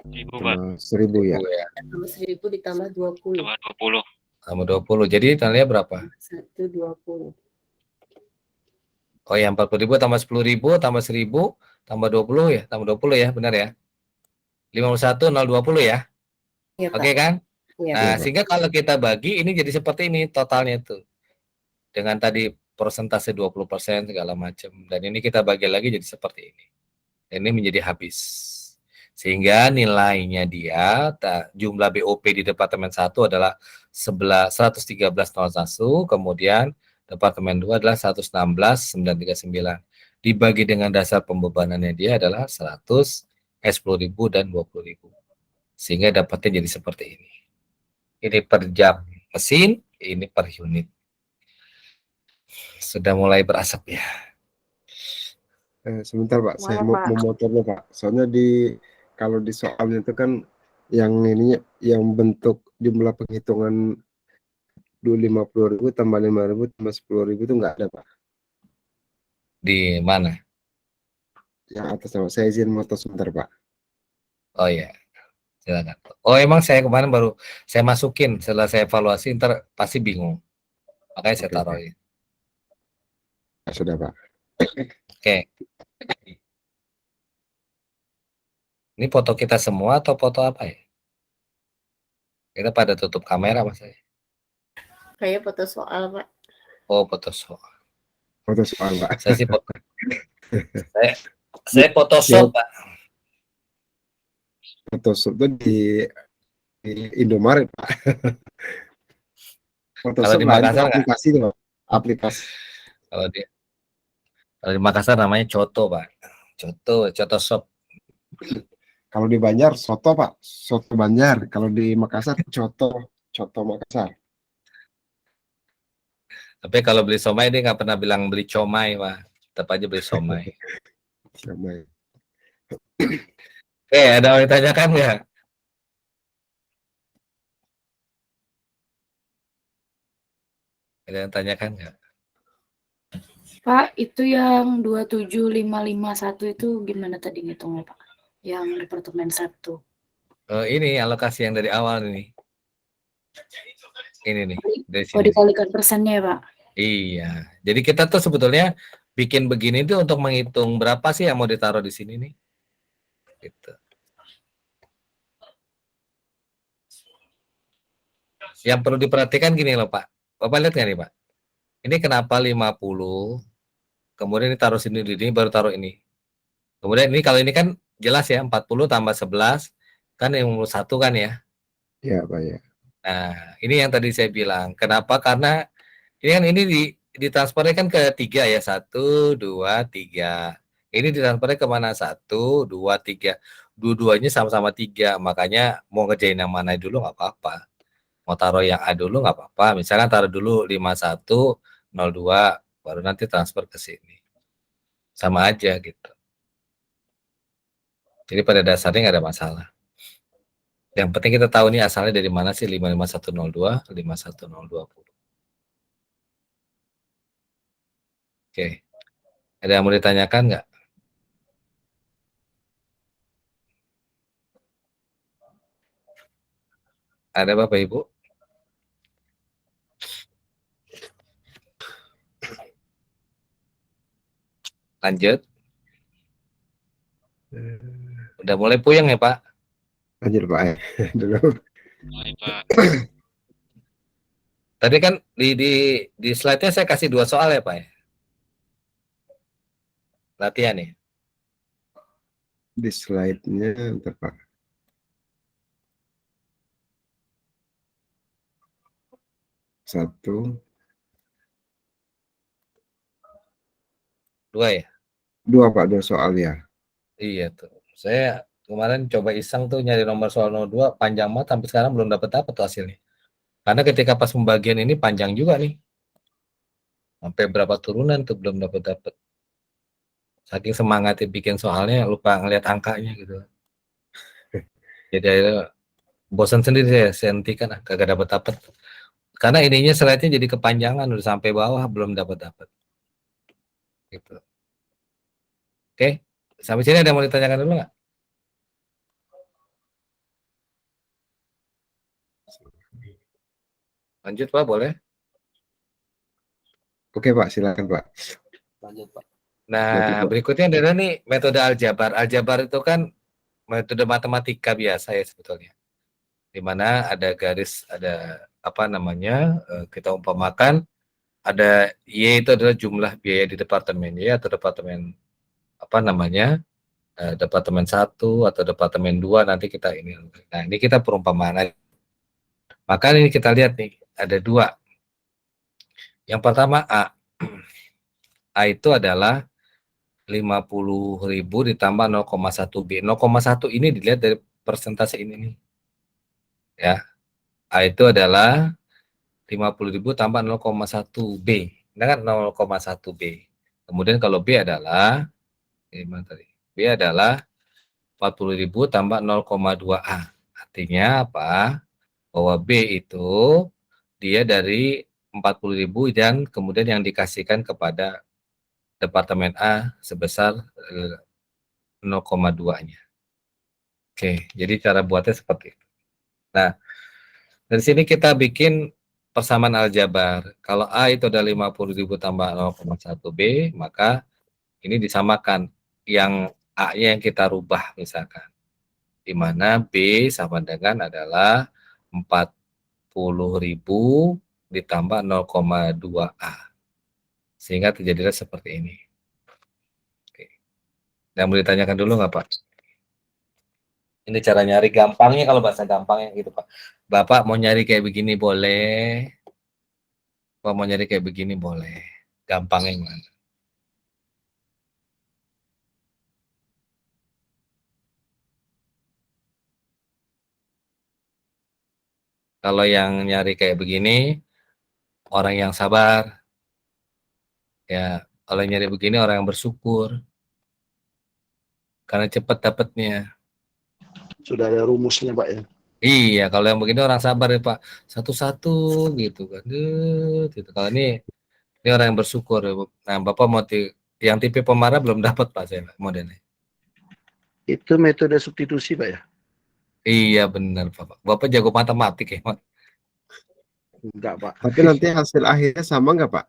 1.000, Pak. 1.000 ya. 1.000 ya. Tambah 1.000 ditambah 20. Tambah 20. Tambah 20. Jadi tandanya berapa? 120. Oh ya, 40.000 tambah 10.000 tambah 1.000 tambah 20 ya, tambah 20 ya, benar ya? 51.020 ya. Iya, Pak. Oke kan? Iya, Nah, Pak. sehingga kalau kita bagi ini jadi seperti ini totalnya itu. Dengan tadi persentase 20% segala macam. Dan ini kita bagi lagi jadi seperti ini. Ini menjadi habis. Sehingga nilainya dia jumlah BOP di departemen 1 adalah 113.01, kemudian departemen 2 adalah 116.939. Dibagi dengan dasar pembebanannya dia adalah 10.000 dan 20.000. Sehingga dapatnya jadi seperti ini. Ini per jam mesin, ini per unit. Sudah mulai berasap ya. Sebentar Pak, saya Mana, Pak? mau memotongnya Pak. Soalnya kalau di soalnya itu kan yang ininya yang bentuk jumlah penghitungan 50.000 tambah 5.000 tambah 10.000 itu nggak ada Pak. Di mana? Yang atas Pak. Saya izin moto sebentar Pak. Oh ya, silakan. Oh emang saya kemarin baru saya masukin setelah saya evaluasi, ntar pasti bingung. Makanya saya Oke, taruhin. Sudah Pak. Oke. Ini foto kita semua atau foto apa ya? Kita pada tutup kamera mas saya. kayak foto soal, Pak. Oh foto soal. Foto soal Pak. Saya sih foto. saya Photoshop Pak. Foto soal itu di Indomaret Pak. Foto Kalau soal di Makassar nggak? aplikasi itu Pak. Aplikasi. Kalau di Makassar namanya Coto Pak. Coto Shop. Kalau di Banjar soto Pak, soto Banjar. Kalau di Makassar coto Makassar. Tapi kalau beli somai dia nggak pernah bilang beli comai Pak. Tetap aja beli somai. Siapa? Oke, ada yang ditanyakan nggak? Ada yang tanyakan nggak? Pak, itu yang 27551 itu gimana tadi ngitungnya, Pak? Yang departemen 1. Ini alokasi yang dari awal ini. Ini nih dari Oh, sini. dikalikan persennya ya, Pak? Iya. Jadi kita tuh sebetulnya bikin begini tuh untuk menghitung berapa sih yang mau ditaruh di sini nih. Gitu. Yang perlu diperhatikan gini loh Pak. Bapak lihat nggak nih Pak? Ini kenapa 50? Kemudian ini taruh sini, ini baru taruh ini. Kemudian ini kalau ini kan jelas ya 40 tambah 11 kan yang 1 kan ya. Ya Pak ya. Nah, ini yang tadi saya bilang. Kenapa? Karena ini kan ini ditransfernya kan ke 3 ya. 1, 2, 3. Ini ditransfernya kemana? 1, 2, 3. Dua-duanya sama-sama 3. Makanya mau ngerjain yang mana dulu nggak apa-apa. Mau taruh yang A dulu nggak apa-apa. Misalkan taruh dulu 51, 02, baru nanti transfer ke sini. Sama aja gitu. Jadi pada dasarnya nggak ada masalah. Yang penting kita tahu nih asalnya dari mana sih 55102, 51020. Oke. Ada yang mau ditanyakan nggak? Ada Bapak Ibu? Lanjut. Udah mulai puyeng ya Pak? Lanjut Pak ya. Dulu. Baik, Pak. Tadi kan di slide-nya saya kasih 2 soal ya Pak ya? Latihan nih. Di slide-nya bentar, Pak. Satu, 2 ya? 2 Pak, 2 soal ya. Iya tuh. Saya kemarin coba iseng tuh nyari nomor soal 02 panjang banget sampai sekarang belum dapat tuh hasilnya. Karena ketika pas pembagian ini panjang juga nih. Sampai berapa turunan tuh belum dapat. Saking semangatnya bikin soalnya lupa ngeliat angkanya gitu. Jadi akhirnya bosan sendiri saya hentikan kagak dapat. Karena ininya slide-nya jadi kepanjangan udah sampai bawah belum dapat. Gitu. Oke, sampai sini ada yang mau ditanyakan dulu nggak? Lanjut Pak, boleh? Oke Pak, silakan Pak. Lanjut Pak. Nah, berikutnya adalah nih metode aljabar. Aljabar itu kan metode matematika biasa ya sebetulnya. Di mana ada garis, ada apa namanya, kita umpamakan ada Y itu adalah jumlah biaya di departemen Y atau departemen apa namanya, departemen 1 atau departemen 2 nanti kita ini. Nah, ini kita perumpamaan. Maka ini kita lihat nih, ada 2. Yang pertama A. A itu adalah 50.000 ditambah 0,1 B. 0,1 ini dilihat dari persentase ini nih. Ya. A itu adalah 50.000 tambah 0,1 B. Ini kan 0,1 B. Kemudian kalau B adalah tadi? B adalah 40.000 tambah 0,2 A. Artinya apa? Bahwa B itu dia dari 40.000 dan kemudian yang dikasihkan kepada departemen A sebesar 0,2-nya. Oke, jadi cara buatnya seperti itu. Nah, dari sini kita bikin persamaan aljabar. Kalau A itu ada 50.000 tambah 0,1 B, maka ini disamakan. Yang A-nya yang kita rubah misalkan. Di mana B sama dengan adalah 40.000 ditambah 0,2 A. Sehingga terjadilah seperti ini. Oke. Yang mau ditanyakan dulu nggak Pak? Ini cara nyari gampangnya kalau bahasa gampangnya gitu Pak. Bapak mau nyari kayak begini boleh. Bapak mau nyari kayak begini boleh. Gampangnya gimana? Kalau yang nyari kayak begini, orang yang sabar. Ya, kalau yang nyari begini orang yang bersyukur. Karena cepat dapatnya. Sudah ada rumusnya Pak ya. Iya, kalau yang begini orang sabar ya Pak. Satu-satu gitu kan. Gitu. Kalau ini orang yang bersyukur. Nah, Bapak mau yang tipe pemarah belum dapat Pak saya modelnya. Itu metode substitusi Pak ya? Iya benar Bapak. Bapak jago matematik ya Pak. Enggak Pak. Tapi nanti hasil akhirnya sama nggak Pak?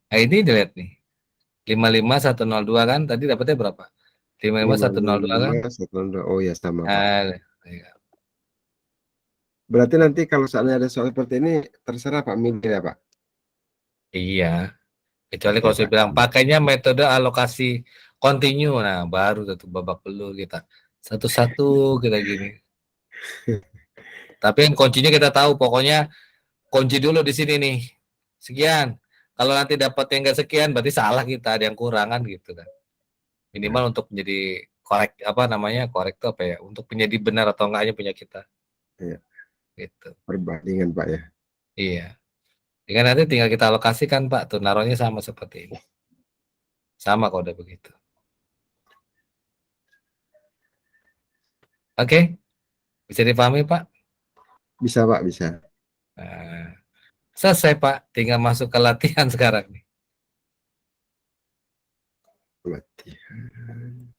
Nah, ini dilihat nih. 55102 kan tadi dapatnya berapa? 55102 kan? 55102. Oh ya sama Pak. Nah, iya. Berarti nanti kalau seandainya ada soal seperti ini terserah Pak milih ya Pak. Iya. Kecuali Oke, kalau saya Pak. bilang pakainya metode alokasi kontinu, nah baru satu babak belur kita. Satu-satu kita gini. Tapi yang kuncinya kita tahu, pokoknya kunci dulu di sini nih. Sekian. Kalau nanti dapat yang nggak sekian, berarti salah kita, ada yang kurang kan gitu kan. Minimal untuk menjadi korek korek itu apa ya? Untuk menjadi benar atau enggaknya punya kita. Iya. Gitu. Perbandingan Pak ya. Iya. Jadi nanti tinggal kita alokasikan Pak, tuh naruhnya sama seperti ini. Sama kalau udah begitu. Oke. Bisa dipahami Pak? Bisa Pak, bisa. Nah, selesai Pak, tinggal masuk ke latihan sekarang nih. Latihan.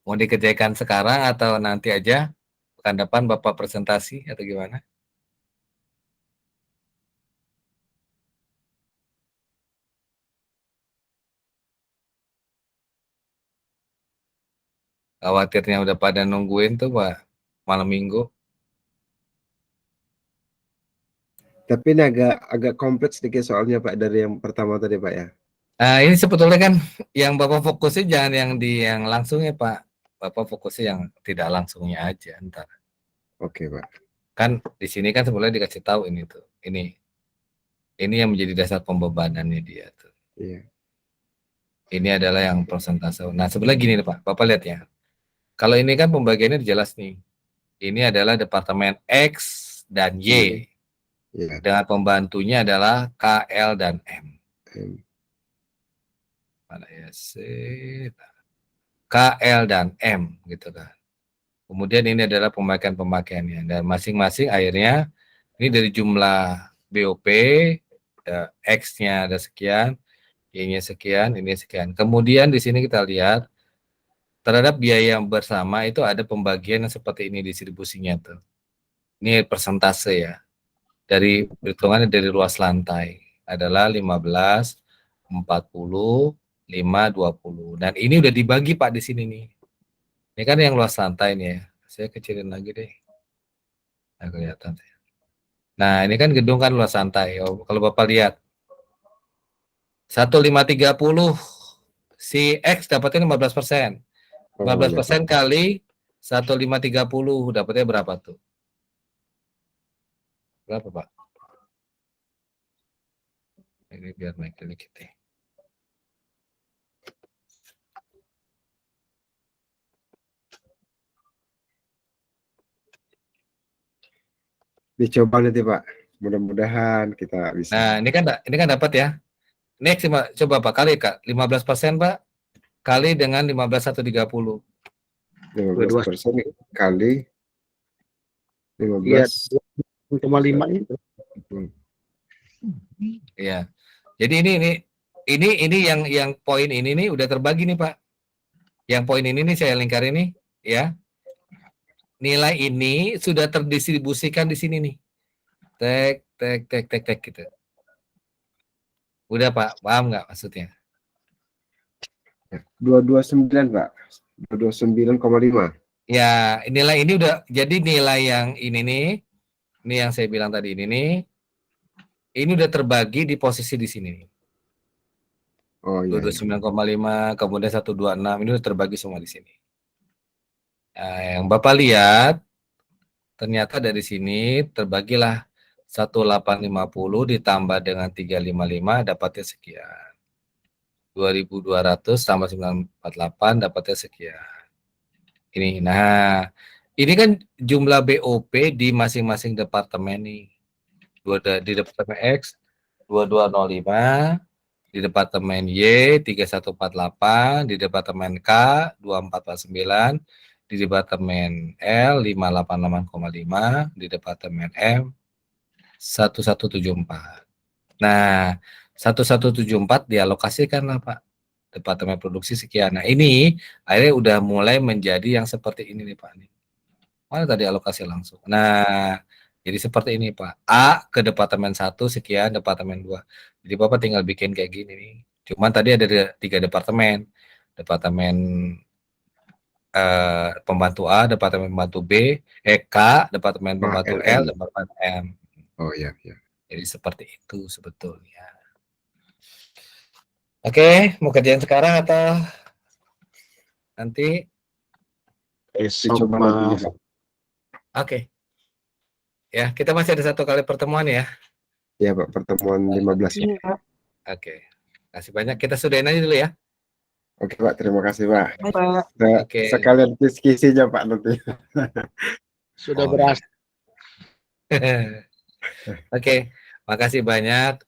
Mau dikerjakan sekarang atau nanti aja? Pekan depan Bapak presentasi atau gimana? Khawatirnya udah pada nungguin tuh Pak, malam minggu. Tapi ini agak kompleks sedikit soalnya Pak dari yang pertama tadi Pak ya. Nah, ini sebetulnya kan yang Bapak fokusnya jangan yang langsungnya Pak. Bapak fokusnya yang tidak langsungnya aja ntar. Oke Pak. Kan di sini kan sebenarnya dikasih tahu ini tuh. Ini yang menjadi dasar pembebanannya dia tuh. Iya. Ini adalah yang persentase. Nah, sebelah gini nih Pak. Bapak lihat ya. Kalau ini kan pembagiannya jelas nih. Ini adalah departemen X dan Y. Iya. Dengan pembantunya adalah KL dan M. Mana ya sih? KL dan M gitu kan. Kemudian ini adalah pemakaian-pemakaiannya dan masing-masing akhirnya ini dari jumlah BOP X-nya ada sekian, Y-nya sekian, ini sekian. Kemudian di sini kita lihat terhadap biaya yang bersama itu ada pembagian yang seperti ini distribusinya tuh. Ini persentase ya. Dari perhitungannya dari luas lantai adalah 15, 40, 5, 20. Dan ini udah dibagi Pak di sini nih. Ini kan yang luas lantai nih ya. Saya kecilin lagi deh. Nah, kelihatan. Nah, ini kan gedung kan luas lantai. Oh, kalau Bapak lihat 1530 si X dapatnya 15%. 15% kali 1530 dapatnya berapa tuh? Berapa Pak? Ini biar naik dikit deh. Dicoba nanti Pak. Mudah-mudahan kita bisa. Nah, ini kan dapat ya. Next coba Pak kali Kak, 15% Pak kali dengan 15.130. 15% kali 15. Iya, 2,5 itu. Iya. Jadi ini yang poin ini nih udah terbagi nih Pak. Yang poin ini nih saya lingkar ini ya. Nilai ini sudah terdistribusikan di sini nih. Tek gitu. Udah Pak, paham nggak maksudnya? 229 Pak. 229,5. Ya, nilai ini udah jadi nilai yang ini nih. Ini yang saya bilang tadi ini nih. Ini udah terbagi di posisi di sini nih. Oh iya. 229,5 kemudian 126 ini udah terbagi semua di sini. Nah, yang Bapak lihat ternyata dari sini terbagilah 1850 ditambah dengan 355 dapatnya sekian. 2200 tambah 948 dapatnya sekian. Ini. Nah, ini kan jumlah BOP di masing-masing departemen nih. Di departemen X 2205, di departemen Y 3148, di departemen K 2449, di departemen L 588,5, di departemen M 1174. Nah, 1174 dialokasikan lah Pak. Departemen produksi sekian. Nah, ini akhirnya udah mulai menjadi yang seperti ini nih Pak. Mana tadi alokasi langsung. Nah, jadi seperti ini Pak. A ke departemen 1 sekian, departemen 2. Jadi Bapak tinggal bikin kayak gini nih. Cuman tadi ada 3 departemen. Departemen pembantu A, departemen pembantu B, K, departemen pembantu L, departemen M. Oh iya, iya. Jadi seperti itu sebetulnya. Oke, mau kerjain sekarang atau nanti? Esok Dicoba nanti, Pak. Oke. Ya, kita masih ada 1 kali pertemuan ya. Ya Pak, pertemuan 15. Iya. Oke. Kasih banyak. Kita sudahin aja dulu ya. Oke Pak, terima kasih Pak. Pak. Oke. Sekalian kisi-kisinya Pak nanti. Sudah Oh, berhasil. Oke, makasih banyak